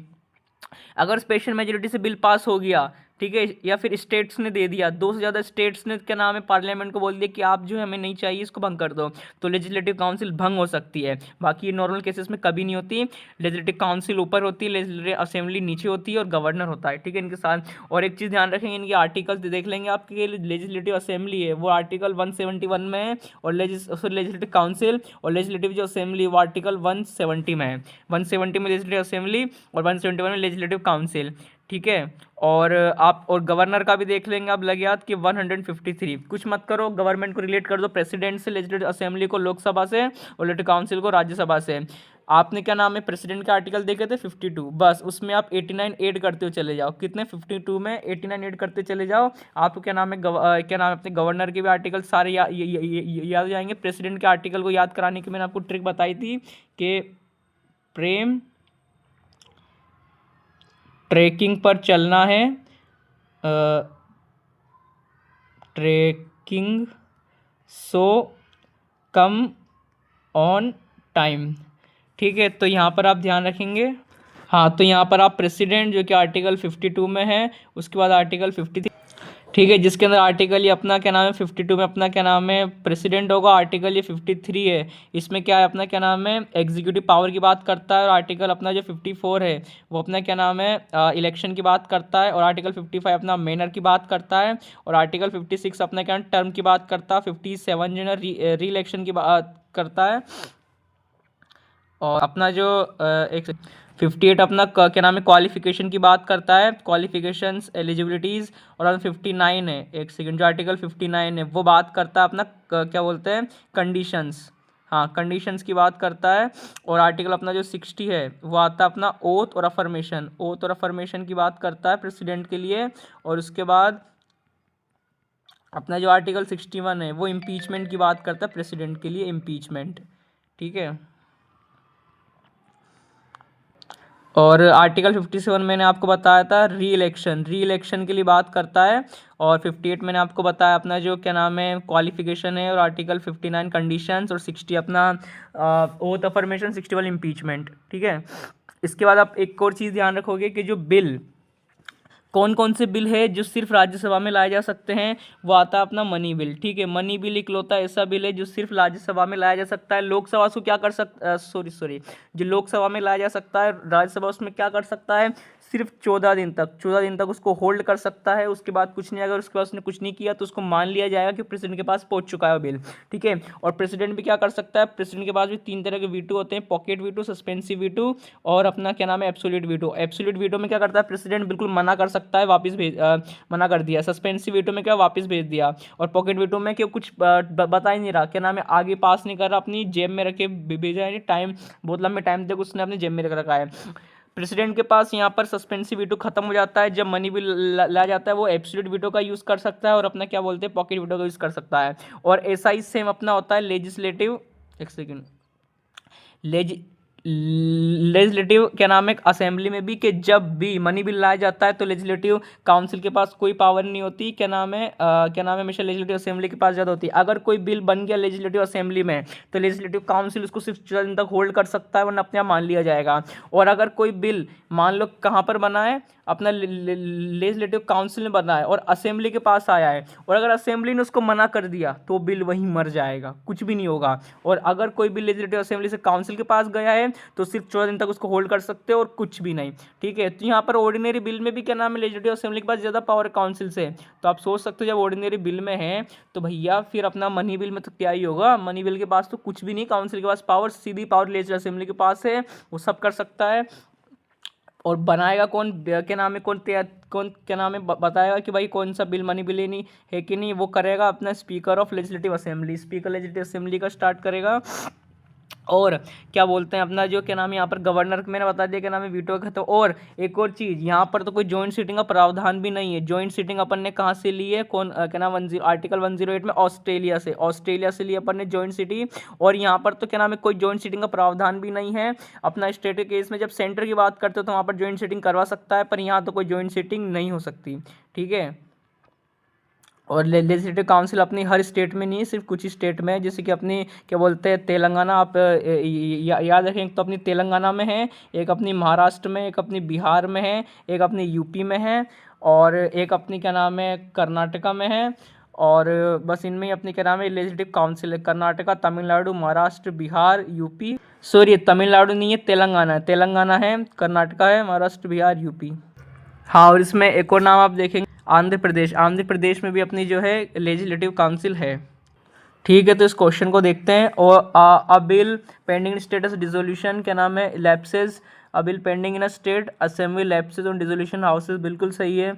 अगर स्पेशल मेजोरिटी से बिल पास हो गया ठीक है, या फिर स्टेट्स ने दे दिया, 2 से ज़्यादा स्टेट्स ने क्या नाम है पार्लियामेंट को बोल दिया कि आप जो है हमें नहीं चाहिए, इसको भंग कर दो, तो लेजिस्लेटिव काउंसिल भंग हो सकती है। बाकी ये नॉर्मल केसेस में कभी नहीं होती। लेजिस्लेटिव काउंसिल ऊपर होती है, लेजिस्लेटिव असेंबली नीचे होती है और गवर्नर होता है, ठीक है, इनके साथ। और एक चीज़ ध्यान रखेंगे, इनके आर्टिकल देख लेंगे आपके, लेजिस्लेटिव असेंबली है वो आर्टिकल 171 में है, और लेजिस्लेटिव काउंसिल और लेजिस्लेटिव जो असेंबली वो आर्टिकल 170 में है। 170 में लेजिस्लेटिव असेंबली और 171 में लेजिस्लेटिव काउंसिल, ठीक है। और आप और गवर्नर का भी देख लेंगे आप लगे याद कि 153। कुछ मत करो, गवर्नमेंट को रिलेट कर दो प्रेसिडेंट से, लेजिस्लेटिव असेंबली को लोकसभा से, और लेजिस्लेटिव काउंसिल को राज्यसभा से। आपने क्या नाम है प्रेसिडेंट के आर्टिकल देखे थे 52, बस उसमें आप 89 ऐड करते हुए चले जाओ। कितने 52 में 89 ऐड करते चले जाओ, आपको क्या नाम है क्या नाम है अपने गवर्नर के भी आर्टिकल सारे याद हो जाएंगे। प्रेसिडेंट के आर्टिकल को याद कराने की मैंने आपको ट्रिक बताई थी कि प्रेम ट्रैकिंग पर चलना है, tracking so come on time, ठीक है। तो यहाँ पर आप ध्यान रखेंगे, हाँ, तो यहाँ पर आप प्रेसिडेंट जो कि आर्टिकल 52 में है, उसके बाद आर्टिकल 53, ठीक है, जिसके अंदर आर्टिकल ये अपना क्या नाम है 52 में अपना क्या नाम है प्रेसिडेंट होगा, आर्टिकल ये 53 है, इसमें क्या है अपना क्या नाम है एग्जीक्यूटिव पावर की बात करता है, और आर्टिकल अपना जो 54 है वो अपना क्या नाम है इलेक्शन की बात करता है, और आर्टिकल 55 अपना मैनर की बात करता है, और आर्टिकल 56 अपना क्या टर्म की बात करता है, 57 जो है री इलेक्शन की बात करता है, और अपना जो एक 58 अपना क्या नाम है क्वालिफिकेशन की बात करता है, क्वालिफिकेशंस एलिजिबिलिटीज़, और 59 है, एक सेकंड, जो आर्टिकल 59 है वो बात करता है अपना क्या बोलते हैं कंडीशंस, हाँ कंडीशंस की बात करता है, और आर्टिकल अपना जो 60 है वो आता है अपना ओथ और अफर्मेशन, ओथ और अफर्मेशन की बात करता है प्रेसिडेंट के लिए, और उसके बाद अपना जो आर्टिकल 61 है वो इम्पीचमेंट की बात करता है प्रेसिडेंट के लिए, इम्पीचमेंट, ठीक है। और आर्टिकल 57 मैंने आपको बताया था री इलेक्शन के लिए बात करता है, और 58 मैंने आपको बताया अपना जो क्या नाम है क्वालिफिकेशन है, और आर्टिकल 59 कंडीशंस, और 60 अपना ओथ अफर्मेशन, 61 इम्पीचमेंट, ठीक है। इसके बाद आप एक और चीज़ ध्यान रखोगे कि जो बिल कौन कौन से बिल है जो सिर्फ राज्यसभा में लाए जा सकते हैं, वो आता है अपना मनी बिल, ठीक है। मनी बिल इकलौता ऐसा बिल है जो सिर्फ राज्यसभा में लाया जा सकता है, लोकसभा उसको क्या कर सकता सॉरी जो लोकसभा में लाया जा सकता है, राज्यसभा उसमें क्या कर सकता है सिर्फ 14 दिन तक उसको होल्ड कर सकता है, उसके बाद कुछ नहीं, अगर उसके बाद उसने कुछ नहीं किया तो उसको मान लिया जाएगा कि प्रेसिडेंट के पास पहुंच चुका है बिल, ठीक है। और प्रेसिडेंट भी क्या कर सकता है, प्रेसिडेंट के पास भी 3 तरह के वीटो होते हैं, पॉकेट वीटो, सस्पेंसिव वीटो, और अपना क्या नाम है एब्सोल्यूट वीटो। एब्सोल्यूट वीटो में क्या करता है प्रेसिडेंट बिल्कुल मना कर सकता है, वापस मना कर दिया। सस्पेंसिव वीटो में क्या वापस भेज दिया, और पॉकेट वीटो में क्यों कुछ बता ही नहीं रहा, क्या नाम है आगे पास नहीं कर रहा, अपनी जेब में रखे भेजा है, टाइम बहुत लंबे टाइम तक उसने अपनी जेब में रख रखा है। प्रेसिडेंट के पास यहाँ पर सस्पेंसिव वीटो खत्म हो जाता है जब मनी बिल ला जाता है, वो एब्सोल्यूट वीटो का यूज़ कर सकता है, और अपना क्या बोलते हैं पॉकेट वीटो का यूज़ कर सकता है। और ऐसा ही सेम अपना होता है लेजिस्लेटिव, एक सेकेंड, लेजिस्लेटिव क्या नाम है असेंबली में भी, कि जब भी मनी बिल लाया जाता है तो लेजिस्लेटिव काउंसिल के पास कोई पावर नहीं होती, क्या नाम है हमेशा लेजिस्लेटिव असेंबली के पास ज़्यादा होती है। अगर कोई बिल बन गया लेजिस्लेटिव असेंबली में तो लेजिस्लेटिव काउंसिल उसको सिर्फ 14 दिन तक होल्ड कर सकता है, वरना अपने आप मान लिया जाएगा। और अगर कोई बिल मान लो कहाँ पर बना है, अपना लेजिस्लेटिव काउंसिल में बना है और असेंबली के पास आया है, और अगर असेंबली ने उसको मना कर दिया तो बिल वहीं मर जाएगा, कुछ भी नहीं होगा। और अगर कोई बिल लेजिस्लेटिव असेंबली से काउंसिल के पास गया है तो सिर्फ 14 दिन तक उसको होल्ड कर सकते हो और कुछ भी नहीं, ठीक है। तो यहाँ पर ऑर्डिनरी बिल में भी क्या नाम है लेजिस्लेटिव असेंबली के पास ज़्यादा पावर है काउंसिल से। तो आप सोच सकते हो जब ऑर्डिनरी बिल में है तो भैया फिर अपना मनी बिल में तो क्या ही होगा, मनी बिल के पास तो कुछ भी नहीं, काउंसिल के पास पावर, सीधी पावर लेजिस्लेटिव असेंबली के पास है, वो सब कर सकता है। और बनाएगा कौन, क्या नाम है कौन क्या नाम है बताएगा कि भाई कौन सा बिल मनी बिल है नहीं है कि नहीं, वो करेगा अपना speaker of legislative assembly, speaker legislative assembly का स्टार्ट करेगा। और क्या बोलते हैं अपना जो क्या नाम है यहाँ पर गवर्नर मैंने बता दिया क्या नाम है वीटो का। तो और एक और चीज़ यहाँ पर तो कोई जॉइंट सीटिंग का प्रावधान भी नहीं है। जॉइंट सीटिंग अपन ने कहाँ से ली है, कौन क्या नाम आर्टिकल 108 में ऑस्ट्रेलिया से ली अपन ने जॉइंट सिटी। और यहाँ पर तो क्या नाम है कोई जॉइंट सीटिंग का प्रावधान भी नहीं है। अपना स्टेट के केस में जब सेंटर की बात करते हो तो वहाँ पर जॉइंट सीटिंग करवा सकता है, पर यहाँ तो कोई जॉइंट सीटिंग नहीं हो सकती, ठीक है। और लेजिस्लेटिव काउंसिल अपनी हर स्टेट में नहीं है, सिर्फ कुछ ही स्टेट में है, जैसे कि अपनी क्या बोलते हैं तेलंगाना, आप याद रखें, एक तो अपनी तेलंगाना में है, एक अपनी महाराष्ट्र में, एक अपनी बिहार में है, एक अपनी यूपी में है, और एक अपनी क्या नाम है कर्नाटका में है। और बस इनमें ही अपनी क्या नाम है लेजिस्लेटिव काउंसिल है, कर्नाटका, तमिलनाडु, महाराष्ट्र, बिहार, यूपी। सॉरी तमिलनाडु नहीं है, तेलंगाना है, तेलंगाना है, कर्नाटका है, महाराष्ट्र, बिहार, यूपी। हाँ, और इसमें एक और नाम आप देखेंगे आंध्र प्रदेश। आंध्र प्रदेश में भी अपनी जो है लेजिस्लेटिव काउंसिल है। ठीक है, तो इस क्वेश्चन को देखते हैं। और अ बिल पेंडिंग स्टेटस डिसोल्यूशन क्या नाम है lapses, a bill pending in a state assembly lapses on dissolution houses, बिल्कुल सही है।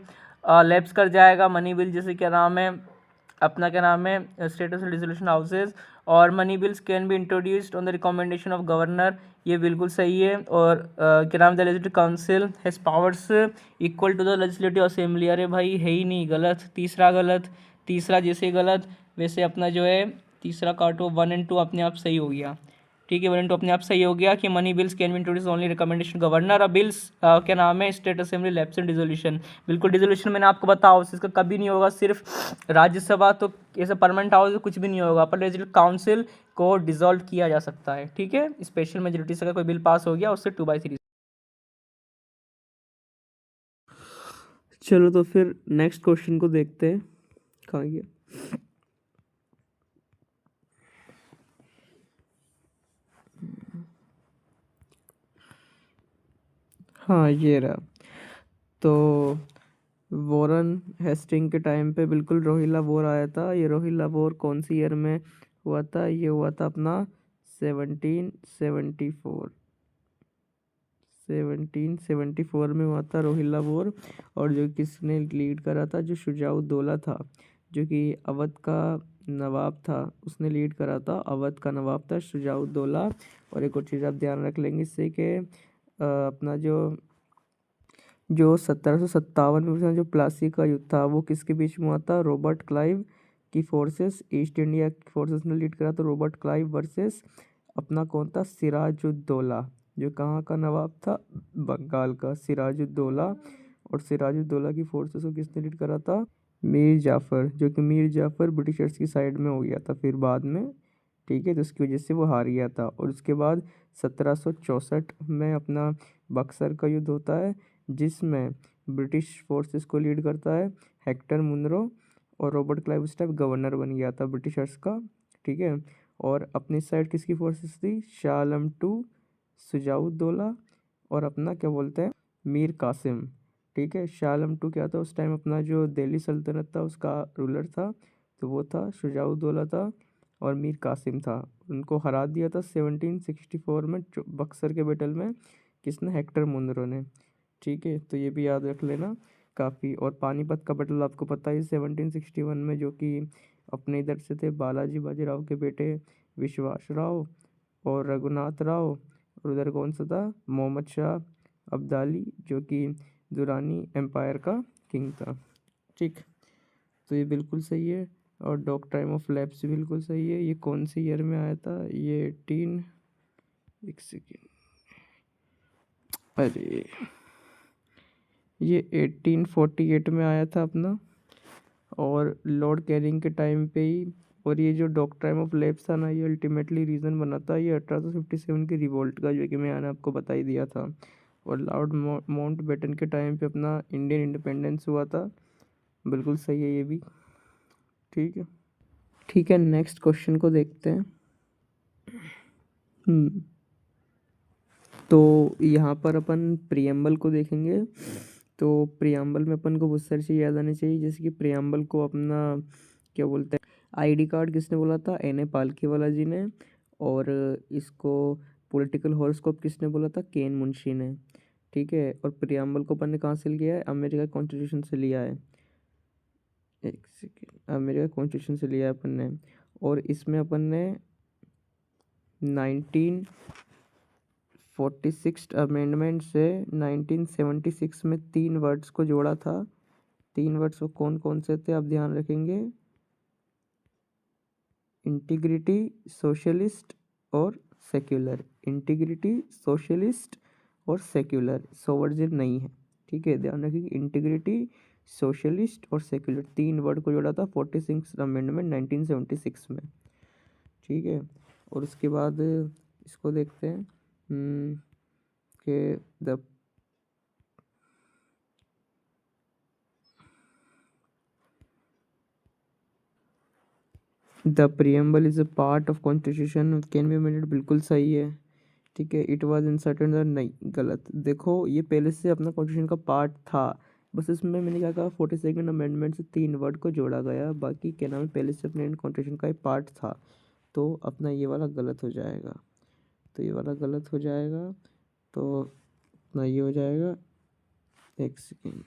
लैप्स कर जाएगा मनी बिल, जैसे क्या नाम है अपना क्या नाम है स्टेटस डिसोल्यूशन हाउसेस। और money bills can be introduced on the recommendation of governor, ये बिल्कुल सही है। और क्या नाम है the legislative council has powers equal to the legislative assembly, अरे भाई है ही नहीं, गलत, तीसरा गलत, तीसरा जैसे गलत वैसे अपना जो है तीसरा काटो, 1 और 2 अपने आप सही हो गया। ठीक है, 1 और 2 अपने आप सही हो गया कि money bills can be introduce only recommendation governor, अब बिल्स क्या नाम है state assembly lapse and dissolution, बिल्कुल डिसोल्यूशन मैंने आपको बताया हाउस इसका कभी नहीं होगा, सिर्फ राज्यसभा तो ऐसे परमानेंट हाउस कुछ भी नहीं होगा, पर लेजिस्लेटिव काउंसिल को डिसॉल्व किया जा सकता है। ठीक है, स्पेशल मेजोरिटी से अगर कोई बिल पास हो गया उससे 2/3। चलो तो फिर नेक्स्ट क्वेश्चन को देखते हैं, कहाँ गया। हाँ ये रहा। तो वॉरेन हेस्टिंग के टाइम पे बिल्कुल रोहिला वॉर आया था। ये रोहिला वॉर कौन सी ईयर में हुआ था? ये हुआ था अपना 1774, 1774 में हुआ था रोहिला वॉर। और जो किसने लीड करा था? जो शुजाउद्दौला था, जो कि अवध का नवाब था, उसने लीड करा था। अवध का नवाब था शुजाउद्दौला। और एक और चीज़ आप ध्यान रख लेंगे इससे कि अपना जो 1757 में जो प्लासी का युद्ध था वो किसके बीच में हुआ था? रॉबर्ट क्लाइव की फोर्सेस, ईस्ट इंडिया फोर्सेस ने लीड करा था रॉबर्ट क्लाइव वर्सेस अपना कौन था? सिराजुद्दौला। जो कहाँ का नवाब था? बंगाल का सिराजुद्दौला। और सिराजुद्दौला की फोर्सेस को किसने लीड करा था? मीर जाफ़र। जो कि मीर जाफ़र ब्रिटिशर्स की साइड में हो गया था फिर बाद में। ठीक है, तो उसकी वजह से वो हार गया था। और उसके बाद 1764 में अपना बक्सर का युद्ध होता है, जिसमें ब्रिटिश फोर्सेस को लीड करता है हेक्टर मुनरो। और रॉबर्ट क्लाइव उस टाइम गवर्नर बन गया था ब्रिटिशर्स का। ठीक है, और अपनी साइड किसकी फोर्सेस थी? शाह आलम टू, शुजाउद्दौला और अपना क्या बोलते हैं मीर कासिम। ठीक है, शाह आलम टू क्या था उस टाइम? अपना जो दिल्ली सल्तनत था उसका रूलर था, तो वो था शुजाउद्दौला था। और मीर कासिम था। उनको हरा दिया था 1764 में बक्सर के बैटल में। किसने? हेक्टर मुनरो ने। ठीक है, तो ये भी याद रख लेना काफ़ी। और पानीपत का बैटल आपको पता ही 1761 में, जो कि अपने इधर से थे बालाजी बाजीराव के बेटे विश्वास राव और रघुनाथ राव। और उधर कौन सा था? मोहम्मद शाह अब्दाली, जो कि दुरानी एम्पायर का किंग था। ठीक, तो ये बिल्कुल सही है। और डॉग टाइम ऑफ लैप्स बिल्कुल सही है। ये कौन सी ईयर में आया था? ये 18, एक सेकेंड, अरे ये 1848 में आया था अपना, और लॉर्ड कैनिंग के टाइम पे ही। और ये जो डॉक्ट्राइन ऑफ लैप्स था ना, ये अल्टीमेटली रीज़न बना था ये 1857 की रिवोल्ट का, जो कि मैंने आपको बता ही दिया था। और लॉर्ड माउंटबेटन के टाइम पे अपना इंडियन इंडिपेंडेंस हुआ था। बिल्कुल सही है ये भी। ठीक है, ठीक है, नेक्स्ट क्वेश्चन को देखते हैं। तो यहाँ पर अपन प्रियम्बल को देखेंगे। तो प्रियम्बल में अपन को बहुत सारी चीज़ याद आनी चाहिए, जैसे कि प्रियम्बल को अपना क्या बोलते हैं आईडी कार्ड किसने बोला था? एन ए पालकीवाला जी ने। और इसको पॉलिटिकल हॉरोस्कोप किसने बोला था? केन मुंशी ने। ठीक है, और प्रियम्बल को अपन ने कहाँ से लिया है? अमेरिका कॉन्स्टिट्यूशन से लिया है। एक सेकेंड, अमेरिका कॉन्स्टिट्यूशन से लिया है अपन ने। और इसमें अपन ने 1946 अमेंडमेंट से 1976 में 3 वर्ड्स को जोड़ा था। 3 वर्ड्स वो कौन कौन से थे आप ध्यान रखेंगे? इंटीग्रिटी, सोशलिस्ट और सेक्युलर। इंटीग्रिटी, सोशलिस्ट और सेक्युलर, 100 वर्ड नहीं है। ठीक है, ध्यान रखिए, इंटीग्रिटी, सोशलिस्ट और सेक्युलर 3 वर्ड को जोड़ा था 46 अमेंडमेंट 1976 में। ठीक है, और उसके बाद इसको देखते हैं कि the the preamble is a part of constitution can be amended, बिल्कुल सही है। ठीक है। इट वाज इंसर्टेड, नहीं गलत। देखो ये पहले से अपना कॉन्स्टिट्यूशन का पार्ट था, बस इसमें मैंने क्या कहा 42nd अमेंडमेंट से 3 वर्ड को जोड़ा गया, बाकी क्या नाम है पहले से अपने कॉन्स्टिट्यूशन का एक पार्ट था। तो अपना ये वाला गलत हो जाएगा, तो ये वाला गलत हो जाएगा, तो अपना ये हो जाएगा। एक सेकेंड।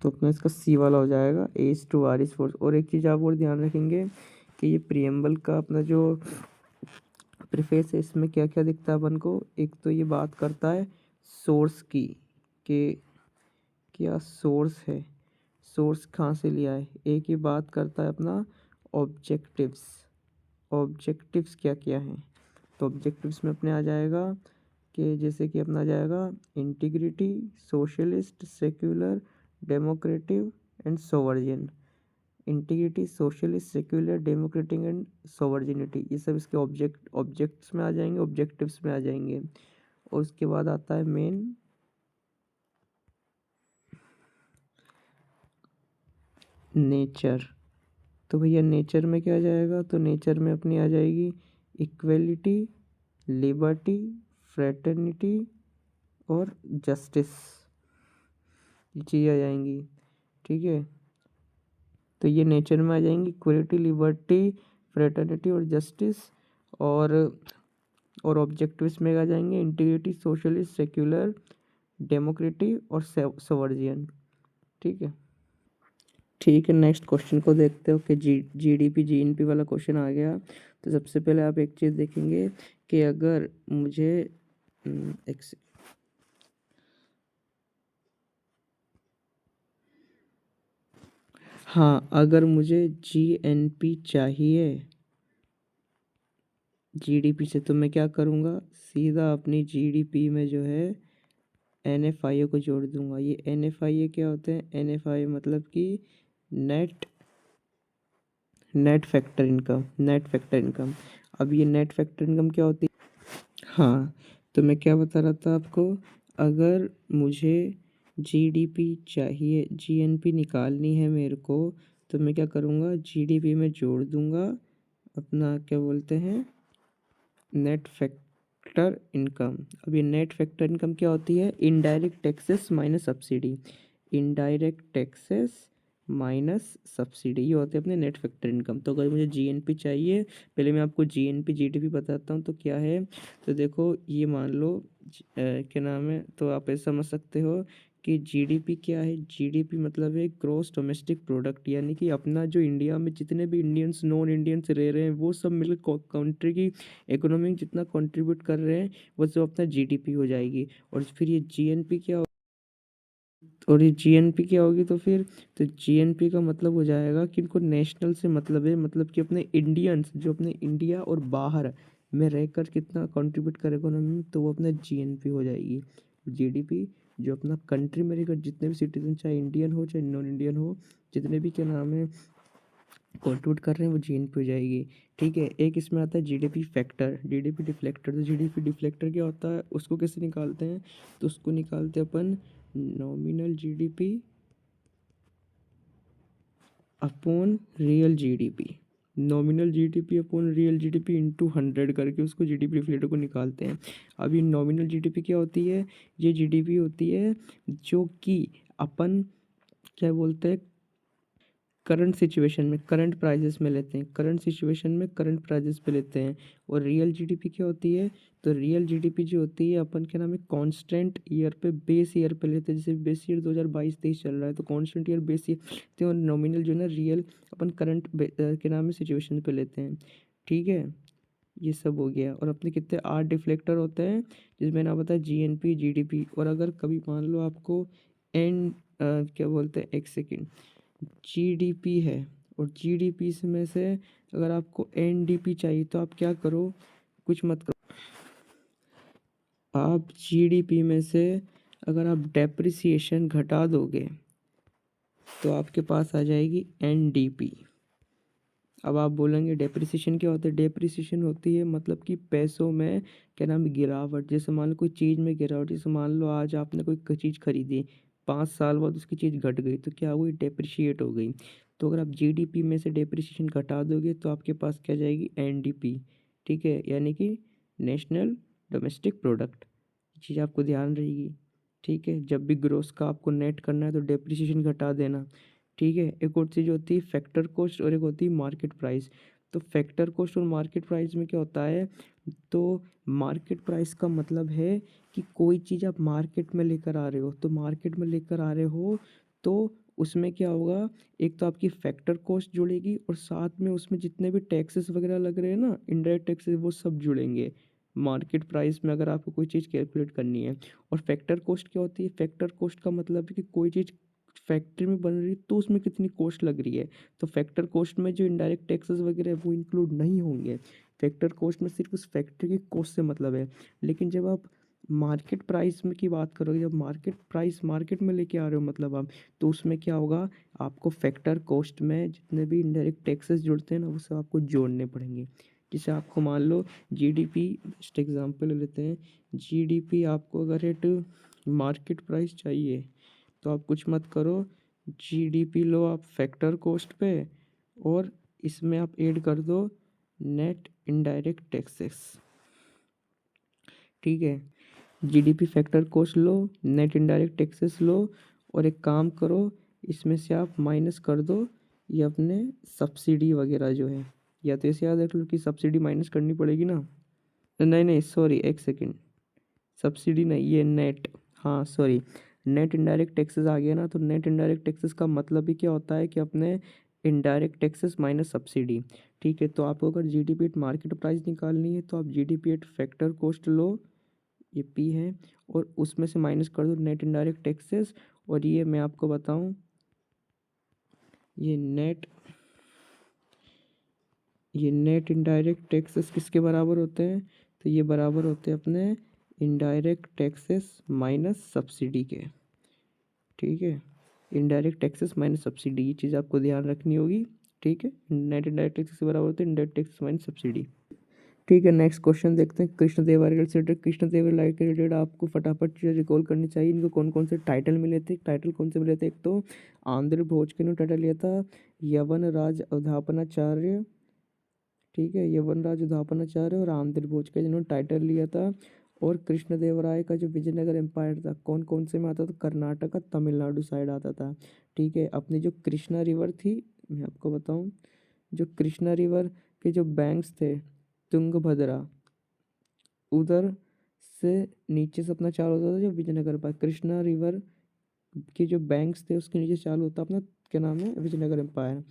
तो अपना इसका सी वाला हो जाएगा, as to R is force. और एक चीज़ आप और ध्यान रखेंगे कि ये प्रियम्बल का अपना जो प्रीफेस है इसमें क्या क्या दिखता है अपन को। एक तो ये बात करता है सोर्स की, कि क्या सोर्स है, सोर्स कहाँ से लिया है। एक ये बात करता है अपना ऑब्जेक्टिव्स, ऑब्जेक्टिव्स क्या क्या हैं। तो ऑब्जेक्टिव्स में अपने आ जाएगा कि जैसे कि अपना आ जाएगा integrity, socialist, secular, democratic and sovereign. Integrity, socialist, secular, democratic and sovereignty, ये सब इसके ऑब्जेक्ट्स में आ जाएंगे, ऑब्जेक्टिव्स में आ जाएंगे। और उसके बाद आता है मेन नेचर। तो भैया नेचर में क्या आ जाएगा, तो नेचर में अपनी आ जाएगी इक्वलिटी, लिबर्टी, फ्रेटर्निटी और जस्टिस, ये चीज़ें आ जाएंगी। ठीक है। तो ये नेचर में आ जाएंगी इक्वलिटी, लिबर्टी, फ्रेटर्निटी और जस्टिस। और ऑब्जेक्टिव्स में आ जाएंगे इंटीग्रिटी, सोशलिस्ट, सेक्युलर, डेमोक्रेटिक और सोवर्जियन। ठीक है। ठीक है, नेक्स्ट क्वेश्चन को देखते हो कि जीडीपी जीएनपी वाला क्वेश्चन आ गया। तो सबसे पहले आप एक चीज़ देखेंगे कि अगर मुझे एक हाँ, अगर मुझे जीएनपी चाहिए जीडीपी से, तो मैं क्या करूँगा, सीधा अपनी जीडीपी में जो है एनएफआईए को जोड़ दूंगा। ये एनएफआईए क्या होते हैं, एनएफआईए मतलब कि net net factor income, net factor income. अब ये नेट फैक्टर इनकम क्या होती है। हाँ, तो मैं क्या बता रहा था आपको, अगर मुझे जीडीपी चाहिए, जीएनपी निकालनी है मेरे को, तो मैं क्या करूँगा, जीडीपी में जोड़ दूंगा अपना क्या बोलते हैं नेट फैक्टर इनकम। अब ये नेट फैक्टर इनकम क्या होती है, indirect taxes minus subsidy, indirect taxes minus subsidy, ये होते हैं अपने नेट फैक्टर इनकम। तो अगर मुझे जीएनपी चाहिए, पहले मैं आपको जीएनपी जीडीपी बताता हूँ तो क्या है। तो देखो ये मान लो क्या नाम है, तो आप ऐसा समझ सकते हो कि जीडीपी क्या है, जीडीपी मतलब है ग्रॉस डोमेस्टिक प्रोडक्ट, यानी कि अपना जो इंडिया में जितने भी इंडियंस नॉन इंडियंस रह रहे हैं वो सब मिलकर कंट्री की इकोनॉमी में जितना कंट्रीब्यूट कर रहे हैं वो सब अपना जीडीपी हो जाएगी। और फिर ये जीएनपी क्या, और ये जीएनपी क्या होगी, तो फिर तो जीएनपी का मतलब हो जाएगा कि इनको नेशनल से मतलब है, मतलब कि अपने इंडियंस जो अपने इंडिया और बाहर में रहकर कितना कंट्रीब्यूट करे इकोनॉमी में, तो वो अपना जीएनपी हो जाएगी। जीडीपी जो अपना कंट्री में रहकर जितने भी सिटीजन, चाहे इंडियन हो चाहे नॉन इंडियन हो, जितने भी क्या नाम है कंट्रीब्यूट कर रहे हैं वो जीएनपी हो जाएगी। ठीक है। एक इसमें आता है जीडीपी फैक्टर, जीडीपी डिफ्लेक्टर। तो जीडीपी डिफ्लेक्टर क्या होता है, उसको कैसे निकालते हैं, तो उसको निकालते हैं अपन nominal GDP upon real GDP, nominal GDP upon real GDP into 100 करके उसको जीडीपी डिफ्लेक्टर को निकालते हैं। अब ये नॉमिनल जीडीपी क्या होती है, ये जीडीपी होती है जो कि अपन क्या बोलते हैं करंट सिचुएशन में, करंट प्राइजेस में लेते हैं, करंट सिचुएशन में करंट प्राइजेस पे लेते हैं। और रियल जीडीपी क्या होती है, तो रियल जीडीपी जो होती है अपन क्या नाम है कांस्टेंट ईयर पे, बेस ईयर पे लेते हैं। जैसे बेस ईयर 2022-23 चल रहा है तो कांस्टेंट ईयर बेस ईयर लेते हैं, और नॉमिनल जो है ना रियल अपन करंट के नाम है सिचुएशन पे लेते हैं। ठीक है। ये सब हो गया। और अपने कितने 8 डिफ्लेक्टर होते हैं जिसमें ना बताया जीएनपी जीडीपी। और अगर कभी मान लो आपको एन क्या बोलते हैं, एक सेकेंड, जीडीपी है और जीडीपी में से अगर आपको एनडीपी चाहिए तो आप क्या करो, कुछ मत करो, आप जीडीपी में से अगर आप डेप्रिसिएशन घटा दोगे तो आपके पास आ जाएगी एनडीपी। अब आप बोलेंगे डेप्रिसिएशन क्या होता है, डेप्रिसिएशन होती है मतलब कि पैसों में क्या नाम है गिरावट। जैसे मान लो कोई चीज़ में गिरावट, जैसे मान लो आज आपने कोई चीज़ खरीदी, 5 साल बाद उसकी चीज़ घट गई तो क्या हुई, डेप्रिशिएट हो गई। तो अगर आप जीडीपी में से डेप्रिसिएशन घटा दोगे तो आपके पास क्या जाएगी, एनडीपी, ठीक है, यानी कि नेशनल डोमेस्टिक प्रोडक्ट। ये चीज़ आपको ध्यान रहेगी, ठीक है। जब भी ग्रोथ का आपको नेट करना है तो डेप्रिसिएशन घटा देना, ठीक है। एक और चीज़ होती है फैक्टर कॉस्ट और एक होती है मार्केट प्राइस। तो फैक्टर कॉस्ट और मार्केट प्राइस में क्या होता है, तो मार्केट प्राइस का मतलब है कि कोई चीज़ आप मार्केट में लेकर आ रहे हो, तो मार्केट में लेकर आ रहे हो तो उसमें क्या होगा, एक तो आपकी फैक्टर कॉस्ट जुड़ेगी और साथ में उसमें जितने भी टैक्सेस वगैरह लग रहे हैं ना, इनडायरेक्ट टैक्सेस, वो सब जुड़ेंगे मार्केट प्राइस में अगर आपको कोई चीज़ कैलकुलेट करनी है। और फैक्टर कॉस्ट क्या होती है, फैक्टर कॉस्ट का मतलब है कि कोई चीज़ फैक्ट्री में बन रही है तो उसमें कितनी कॉस्ट लग रही है। तो फैक्टर कॉस्ट में जो इनडायरेक्ट टैक्सेस वगैरह है वो इंक्लूड नहीं होंगे। फैक्टर कॉस्ट में सिर्फ उस फैक्ट्री की कॉस्ट से मतलब है। लेकिन जब आप मार्केट प्राइस में की बात करोगे, जब मार्केट प्राइस मार्केट में लेके आ रहे हो मतलब आप, तो उसमें क्या होगा, आपको फैक्टर कॉस्ट में जितने भी इनडायरेक्ट टैक्सेस जुड़ते हैं ना वो सब आपको जोड़ने पड़ेंगे। जैसे आपको मान लो जीडीपी, जस्ट एग्जांपल ले लेते हैं, जीडीपी आपको अगर एट मार्केट प्राइस चाहिए तो आप कुछ मत करो, जीडीपी लो आप फैक्टर कॉस्ट पे और इसमें आप ऐड कर दो नेट इनडायरेक्ट टैक्सेस, ठीक है। जीडीपी फैक्टर कॉस्ट लो, नेट इनडायरेक्ट टैक्सेस लो और एक काम करो, इसमें से आप माइनस कर दो ये अपने सब्सिडी वगैरह जो है, या तो ऐसे याद रख लो कि सब्सिडी माइनस करनी पड़ेगी ना, नहीं नहीं सॉरी एक सेकेंड, सब्सिडी नहीं, ये नेट, हाँ सॉरी, नेट इनडायरेक्ट टैक्सेस आ गया ना। तो नेट इनडायरेक्ट टैक्सेस का मतलब ही क्या होता है कि अपने इनडायरेक्ट टैक्सेस माइनस सब्सिडी, ठीक है। तो आपको अगर जीडीपी एट मार्केट प्राइस निकालनी है तो आप जीडीपी एट फैक्टर कॉस्ट लो, ये पी है, और उसमें से माइनस कर दो नेट इनडायरेक्ट टैक्सेस। और ये मैं आपको बताऊं, ये नेट इनडायरेक्ट टैक्सेस किसके बराबर होते हैं, तो ये बराबर होते हैं अपने इनडायरेक्ट टैक्सेस माइनस सब्सिडी के, ठीक है। इनडायरेक्ट टैक्सेस माइनस सब्सिडी, ये चीज़ आपको ध्यान रखनी होगी, ठीक है। नेट इनडायरेक्ट टैक्सेस के बराबर होते हैं इनडायरेक्ट टैक्सेस माइनस सब्सिडी, ठीक है। नेक्स्ट क्वेश्चन देखते हैं, कृष्णदेवराय से रिलेटेड। कृष्णदेवराय के रिलेटेड आपको फटाफट चीज़ें रिकॉल करनी चाहिए। इनको कौन कौन से टाइटल मिले थे, टाइटल कौन से मिले थे, एक तो आंध्र भोज के ने टाइटल लिया था यवन राज अवधापनाचार्य, ठीक है, यवन राज अवधापनाचार्य और आंध्र भोज का जिन्होंने टाइटल लिया था। और कृष्णदेवराय का जो विजयनगर एम्पायर था कौन कौन से में आता था, कर्नाटक, तमिलनाडु साइड आता था, ठीक है। अपनी जो कृष्णा रिवर थी, मैं आपको बताऊं, जो कृष्णा रिवर के जो बैंक्स थे, तुंगभद्रा, उधर से नीचे से अपना चालू होता था जो विजयनगर एम्पायर, कृष्णा रिवर के जो बैंक्स थे उसके नीचे चालू होता अपना, क्या नाम है, विजयनगर एम्पायर।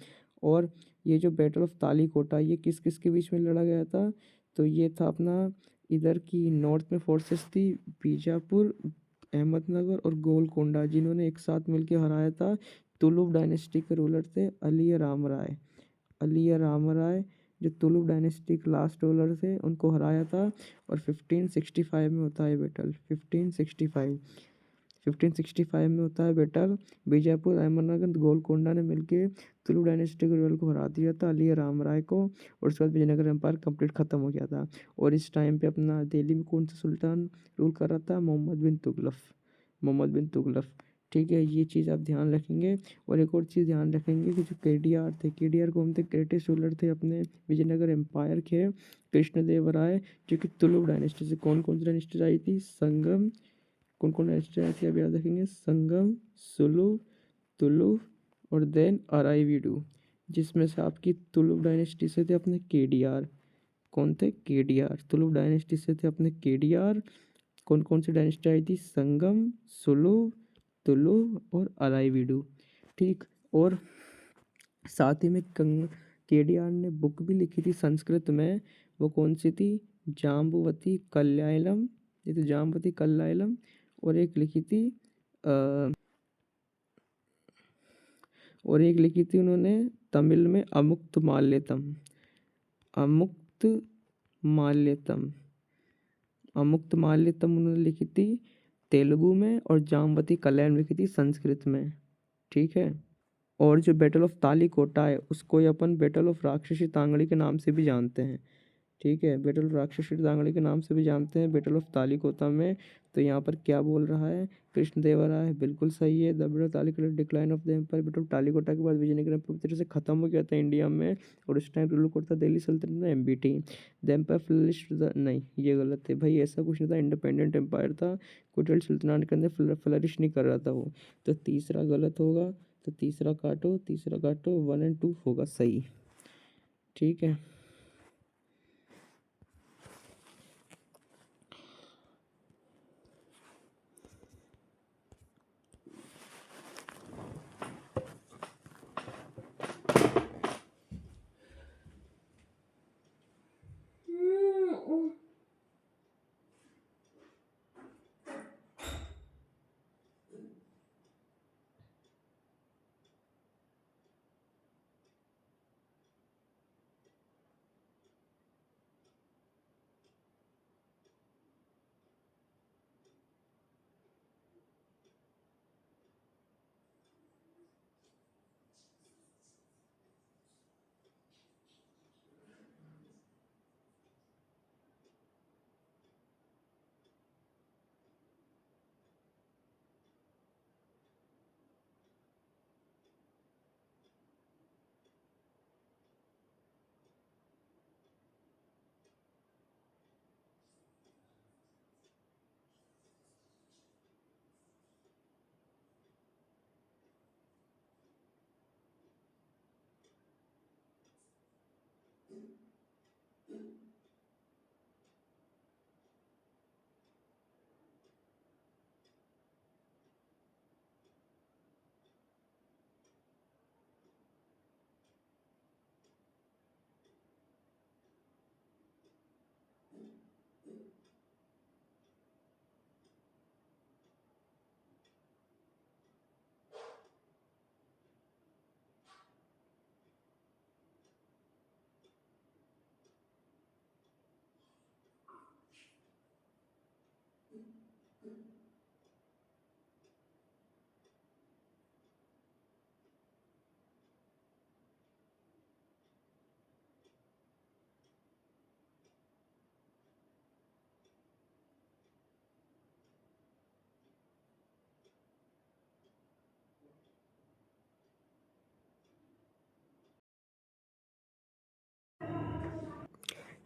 और ये जो बैटल ऑफ तालीकोटा ये किस किस के बीच में लड़ा गया था, तो ये था अपना, इधर की नॉर्थ में फोर्सेस थी बीजापुर, अहमदनगर और गोलकोंडा, जिन्होंने एक साथ मिलकर हराया था तुलुप डायनेस्टी के रूलर थे अलिया राम राय, अलिया राम राय जो तुलुप डायनेस्टी के लास्ट रूलर थे उनको हराया था। और 1565 में होता है बैटल, 1565 में होता है बैटल। बीजापुर, अहमदनगर, गोलकोंडा ने मिलकर तुलुप डायनेस्टी के रूलर को हरा दिया था, अलिया राम राय को, और उसके बाद विजयनगर एम्पायर कंप्लीट खत्म हो गया था। और इस टाइम पे अपना दिल्ली में कौन सा सुल्तान रूल कर रहा था, मोहम्मद बिन तुगलक, मोहम्मद बिन तुगलक, ठीक है। ये चीज़ आप ध्यान रखेंगे। और एक और चीज़ ध्यान रखेंगे कि जो केडीआर थे, केडीआर कौन थे, ग्रेटेस्ट रूलर थे अपने विजयनगर एम्पायर के, कृष्णदेवराय, जो कि तुलुप डायनेस्टी से, कौन कौन सी डायनेस्टी आई थी, संगम, कौन कौन डायनेस्टी आई थी, अब याद रखेंगे, संगम, सुलु, तुलुप और देन अराइवीडू, जिसमें से आपकी तुलुप डायनेस्टी से थे अपने केडीआर, कौन थे, केडीआर, तुलुप डायनेस्टी से थे अपने केडीआर। कौन कौन सी डायनेस्टी आई थी, संगम, सुलु, तुलु और अराइवीडू, ठीक। और साथ ही में केडीआर ने बुक भी लिखी थी संस्कृत में, वो कौन सी थी, जाम्बुवती कल्याणम, ये तो जाम्बुवती कल्याणम, और एक लिखी थी और एक लिखी थी उन्होंने तमिल में अमुक्त माल्यतम, अमुक्त माल्यतम, अमुक्त माल्यतम उन्होंने लिखी थी तेलुगु में, और जाम्बवती कल्याण लिखी थी संस्कृत में, ठीक है। और जो बैटल ऑफ तालीकोटा है उसको ये अपन बैटल ऑफ राक्षसी तांगड़ी के नाम से भी जानते हैं, ठीक है। बैटल ऑफ राक्षसी दांगड़ी के नाम से भी जानते हैं, बैटल ऑफ तालिकोटा में। तो यहाँ पर क्या बोल रहा है, कृष्णदेवराय, बिल्कुल सही है। The battle of Talikota, decline of the empire. Battle of Talikota के बाद विजयनगरम पूरी तरह से खत्म हो गया था इंडिया में, और उस टाइम रूल करता दिल्ली सल्तनत में एमबीटी। द एम्पायर फ्लरिश्ड नहीं, ये गलत है भाई, ऐसा कुछ नहीं था, इंडिपेंडेंट एम्पायर था, कोई सल्तनत के अंदर फ्लरिश नहीं कर रहा था वो। तो तीसरा गलत होगा, तो तीसरा काटो, तीसरा काटो, 1 और 2 होगा सही। ठीक है।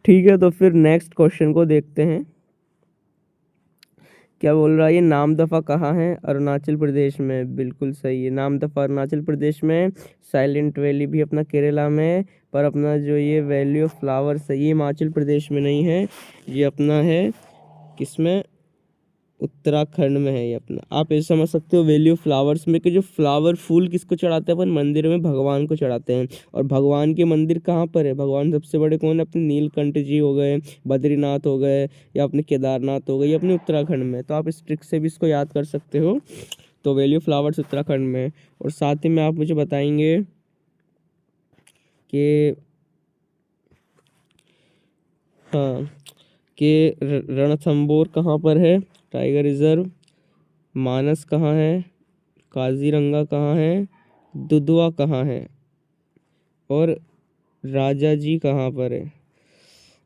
ठीक है, तो फिर नेक्स्ट क्वेश्चन को देखते हैं। क्या बोल रहा है, ये नामदफा कहाँ है, अरुणाचल प्रदेश में, बिल्कुल सही है। नामदफा अरुणाचल प्रदेश में, साइलेंट वैली भी अपना केरला में, पर अपना जो ये वैली ऑफ फ्लावर्स है ये हिमाचल प्रदेश में नहीं है, ये अपना है किसमें, उत्तराखंड में है ये अपना। आप ऐसे समझ सकते हो वैली ऑफ फ्लावर्स में कि जो फ्लावर फूल किसको चढ़ाते हैं अपन, मंदिर में भगवान को चढ़ाते हैं। और भगवान के मंदिर कहाँ पर है, भगवान सबसे बड़े कौन है, अपने नीलकंठ जी हो गए, बद्रीनाथ हो गए, या अपने केदारनाथ हो गए, या अपने उत्तराखंड में। तो आप इस ट्रिक से भी इसको याद कर सकते हो। तो वैली ऑफ फ्लावर्स उत्तराखंड में। और साथ ही में आप मुझे बताएंगे कि हाँ, कि रणथंबोर कहाँ पर है, टाइगर रिजर्व, मानस कहाँ है, काजीरंगा कहाँ है, दुधवा कहाँ है, और राजा जी कहाँ पर है।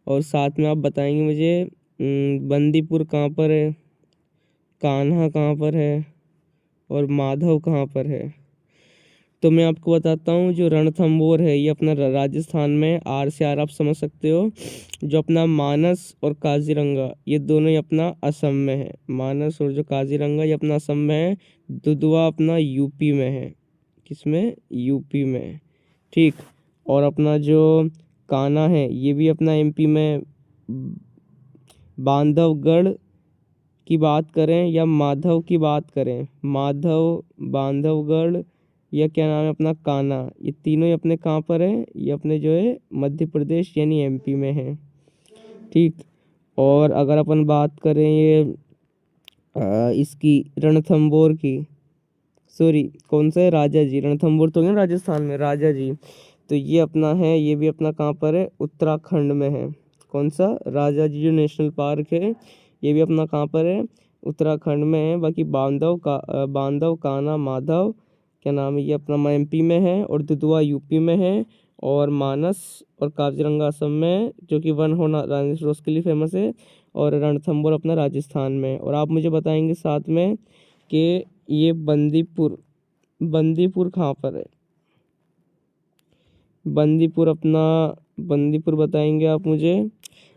और साथ में आप बताएंगे मुझे बंदीपुर कहाँ पर है, कान्हा कहाँ पर है, और माधव कहाँ पर है। तो मैं आपको बताता हूँ, जो रणथंबोर है ये अपना राजस्थान में, आर से आर आप समझ सकते हो। जो अपना मानस और काजीरंगा ये दोनों ही अपना असम में है, मानस और जो काजीरंगा ये अपना असम में है। दुधवा अपना यूपी में है, किसमें, यूपी में। ठीक। और अपना जो कान्हा है ये भी अपना एमपी में। बांधवगढ़ की बात करें या माधव की बात करें, माधव, बांधवगढ़, या क्या नाम है अपना कान्हा, ये तीनों ही अपने कहाँ पर है, ये अपने जो है मध्य प्रदेश यानी एमपी में है। ठीक। और अगर अपन बात करें ये इसकी रणथंबोर की, सॉरी कौन सा है, राजा जी, रणथंबोर तो है ना राजस्थान में, राजा जी। तो ये अपना है, ये भी अपना कहाँ पर है, उत्तराखंड में है। कौन सा, राजा जी जो नेशनल पार्क है ये भी अपना कहाँ पर है, उत्तराखंड में है। बाकी बांधव, कान्हा, माधव, क्या नाम है, ये अपना एमपी में है, और दुधवा यूपी में है। और मानस और काजीरंगा असम में, जो कि वन होना राइनोसेरस उसके लिए फेमस है, और रणथंभौर अपना राजस्थान में। और आप मुझे बताएंगे साथ में कि ये बंदीपुर, बंदीपुर कहाँ पर है? बंदीपुर अपना, बंदीपुर बताएंगे आप मुझे।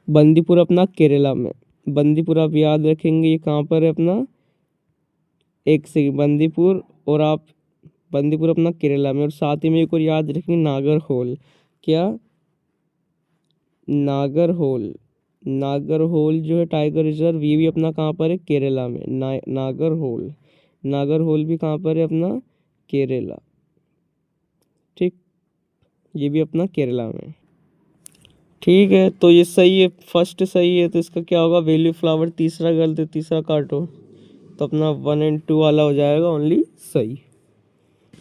बंदीपुर अपना केरला में। बंदीपुर आप याद रखेंगे ये कहाँ पर है अपना, एक से बंदीपुर, और आप बंदीपुर अपना केरला में। और साथ ही में एक और याद रखेंगे नागरहोल। क्या? नागरहोल। नागरहोल जो है टाइगर रिजर्व, ये भी अपना कहाँ पर है? केरला में। नागरहोल, नागरहोल भी कहाँ पर है अपना? केरला। ठीक, ये भी अपना केरला में। ठीक है, तो ये सही है, फर्स्ट सही है, तो इसका क्या होगा? Value flower. तीसरा गलत है, तीसरा काटो, तो अपना 1 और 2 वाला हो जाएगा ओनली सही।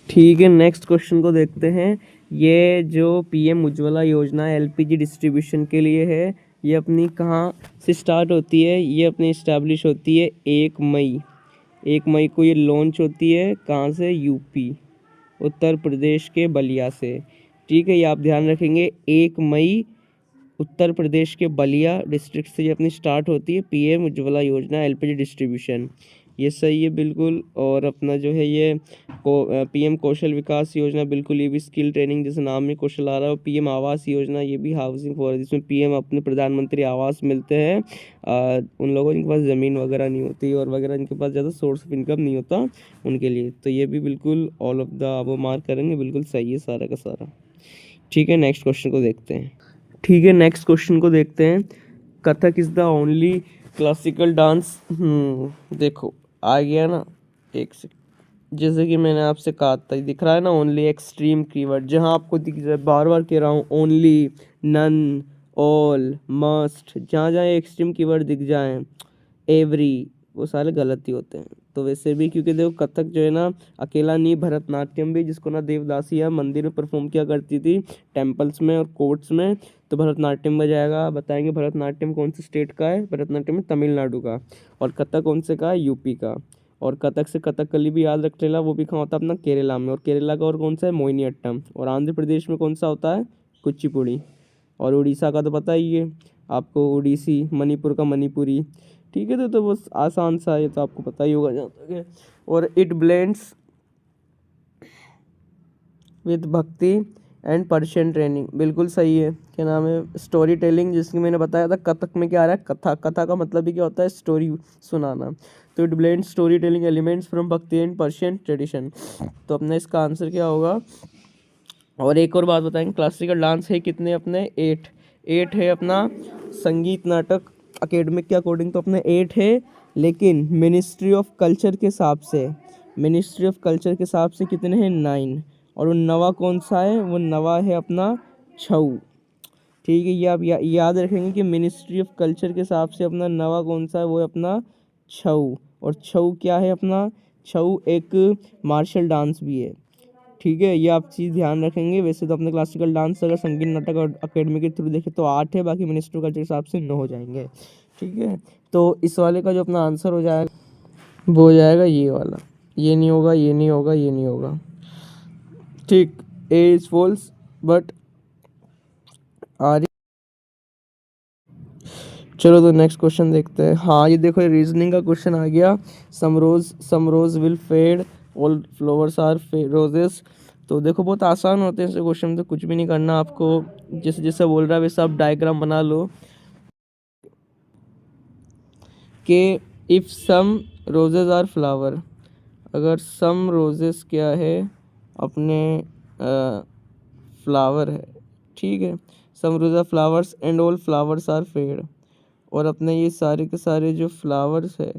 ठीक है, नेक्स्ट क्वेश्चन को देखते हैं। ये जो पीएम उज्ज्वला योजना एलपीजी डिस्ट्रीब्यूशन के लिए है, ये अपनी कहाँ से स्टार्ट होती है? ये अपनी इस्टेब्लिश होती है 1 मई। 1 मई को ये लॉन्च होती है, कहाँ से? यूपी, उत्तर प्रदेश के बलिया से। ठीक है, ये आप ध्यान रखेंगे, 1 मई उत्तर प्रदेश के बलिया डिस्ट्रिक्ट से ये अपनी स्टार्ट होती है पीएम उज्ज्वला योजना एलपीजी डिस्ट्रीब्यूशन। ये सही है बिल्कुल। और अपना जो है ये पीएम कौशल विकास योजना, बिल्कुल ये भी स्किल ट्रेनिंग, जैसे नाम में कौशल आ रहा है। पीएम आवास योजना, ये भी हाउसिंग फॉर, जिसमें पीएम अपने प्रधानमंत्री आवास मिलते हैं उन लोगों जिनके पास ज़मीन वगैरह नहीं होती और वगैरह, जिनके पास ज़्यादा सोर्स ऑफ इनकम नहीं होता उनके लिए। तो ये भी बिल्कुल ऑल ऑफ द वो मार्क करेंगे, बिल्कुल सही है सारा का सारा। ठीक है, नेक्स्ट क्वेश्चन को देखते हैं। ठीक है, नेक्स्ट क्वेश्चन को देखते हैं। Kathak is the only classical dance. देखो आ गया ना, एक से, जैसे कि मैंने आपसे कहा था, दिख रहा है ना ओनली एक्सट्रीम कीवर्ड, जहाँ आपको दिख जाए, बार बार कह रहा हूँ, ओनली, नन, ऑल, मस्ट, जहाँ जहाँ एक्सट्रीम कीवर्ड दिख जाए, एवरी, वो सारे गलत ही होते हैं। तो वैसे भी, क्योंकि देखो कथक जो है ना अकेला नहीं, भरतनाट्यम भी, जिसको ना देवदासियाँ मंदिर में परफॉर्म किया करती थी, टेम्पल्स में और कोर्ट्स में, तो भरतनाट्यम में जाएगा। बताएंगे भरतनाट्यम कौन से स्टेट का है? भरतनाट्यम तमिलनाडु का। और कथक कौन से का है? यूपी का। और कथक से कथकली भी याद रख लेना, वो भी कहाँ होता है? अपना केरला में। और केरला का और कौन सा है? मोहिनीअट्टम। और आंध्र प्रदेश में कौन सा होता है? कुचिपुड़ी। और उड़ीसा का तो पता ही है आपको, उड़ीसी। मणिपुर का मणिपुरी। ठीक है, तो बस आसान सा, ये तो आपको पता ही होगा जहाँ तक है। और इट ब्लेंड्स विद भक्ति एंड पर्शियन ट्रेनिंग, बिल्कुल सही है। क्या नाम है? स्टोरी टेलिंग, जिसकी मैंने बताया था। कथक में क्या आ रहा है? कथा। कथा का मतलब ही क्या होता है? स्टोरी सुनाना। तो it blend story telling elements from भक्ति एंड पर्शियन ट्रेडिशन। तो अपना इसका आंसर क्या होगा? और एक और बात बताएंगे, क्लासिकल डांस है कितने अपने? 8। 8 है अपना। संगीत नाटक अकेडमिक के अकॉर्डिंग तो अपने 8 है, लेकिन मिनिस्ट्री ऑफ कल्चर के हिसाब से, मिनिस्ट्री ऑफ कल्चर के हिसाब से कितने हैं? 9। और वो नवा कौन सा है? वो नवा है अपना 6। ठीक है, ये आप याद रखेंगे कि मिनिस्ट्री ऑफ कल्चर के हिसाब से अपना नवा कौन सा है? वो है अपना 6। और 6 क्या है अपना? 6 एक मार्शल डांस भी है। ठीक है, ये आप चीज़ ध्यान रखेंगे। वैसे तो अपने क्लासिकल डांस अगर संगीत नाटक और अकेडमी के थ्रू देखें तो 8 है, बाकी मिनिस्ट्री कल्चर के हिसाब से 9 हो जाएंगे। ठीक है, तो इस वाले का जो अपना आंसर हो जाएगा वो हो जाएगा ये वाला। ये नहीं होगा, ये नहीं होगा, ये नहीं होगा। ठीक, ए इज फॉल्स, बट आर। चलो तो नेक्स्ट क्वेश्चन देखते हैं। हाँ, ये देखो, ये रीजनिंग का क्वेश्चन आ गया। Some rose will fade, all flowers are roses. तो देखो बहुत आसान होते हैं ऐसे क्वेश्चन, तो कुछ भी नहीं करना आपको, जैसे जैसे बोल रहा है वैसे आप डायग्राम बना लो कि if some roses are flower, अगर सम रोजेस क्या है अपने फ्लावर है। ठीक है, some rose are flowers and all flowers are fade. और अपने ये सारे के सारे जो फ्लावर्स है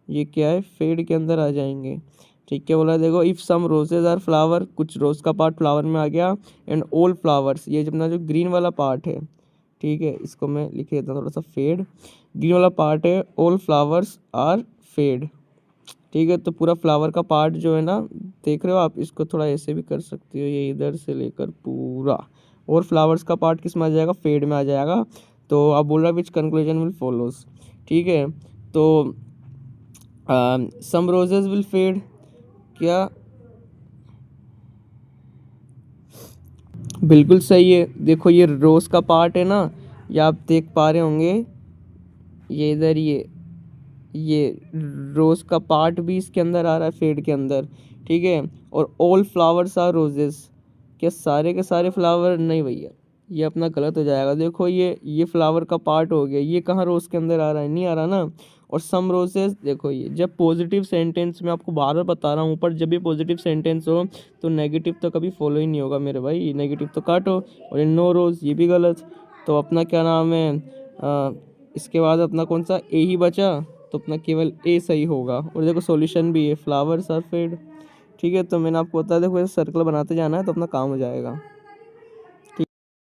ये क्या है? फेड के अंदर आ जाएंगे। ठीक है, बोला देखो, if some roses are flower, कुछ रोज का पार्ट फ्लावर में आ गया, एंड ऑल फ्लावर्स, ये अपना जो ग्रीन वाला पार्ट है, ठीक है, इसको मैं लिख देता हूँ थोड़ा सा, फेड, ग्रीन वाला पार्ट है, ऑल फ्लावर्स आर फेड। ठीक है, तो पूरा फ्लावर का पार्ट जो है ना, देख रहे हो आप, इसको थोड़ा ऐसे भी कर सकते हो, ये इधर से लेकर पूरा, और फ्लावर्स का पार्ट किस में आ जाएगा? फेड में आ जाएगा। तो अब बोल रहा है विच कंक्लूजन विल फॉलोज। ठीक है, तो सम रोजेज विल फेड, क्या? बिल्कुल सही है। देखो ये रोज का पार्ट है ना, ये आप देख पा रहे होंगे, ये इधर ये रोज का पार्ट भी इसके अंदर आ रहा है फेड के अंदर, ठीक है। और ऑल फ्लावर्स आर रोजेस, क्या सारे के सारे फ्लावर? नहीं भैया, ये अपना गलत हो जाएगा। देखो ये फ्लावर का पार्ट हो गया, ये कहाँ रोज के अंदर आ रहा है? नहीं आ रहा ना। और सम रोजेस, देखो ये जब पॉजिटिव सेंटेंस, मैं आपको बार बार बता रहा हूँ, पर जब ये पॉजिटिव सेंटेंस हो तो नेगेटिव तो कभी फॉलो ही नहीं होगा मेरे भाई, नेगेटिव तो काटो। और ये नो रोज, ये भी गलत। तो अपना क्या नाम है, इसके बाद अपना कौन सा ए ही बचा, तो अपना केवल ए सही होगा। और देखो सॉल्यूशन भी है, फ्लावर्स आर फेड, ठीक है। तो मैंने आपको बता, देखो सर्कल बनाते जाना है तो अपना काम हो जाएगा।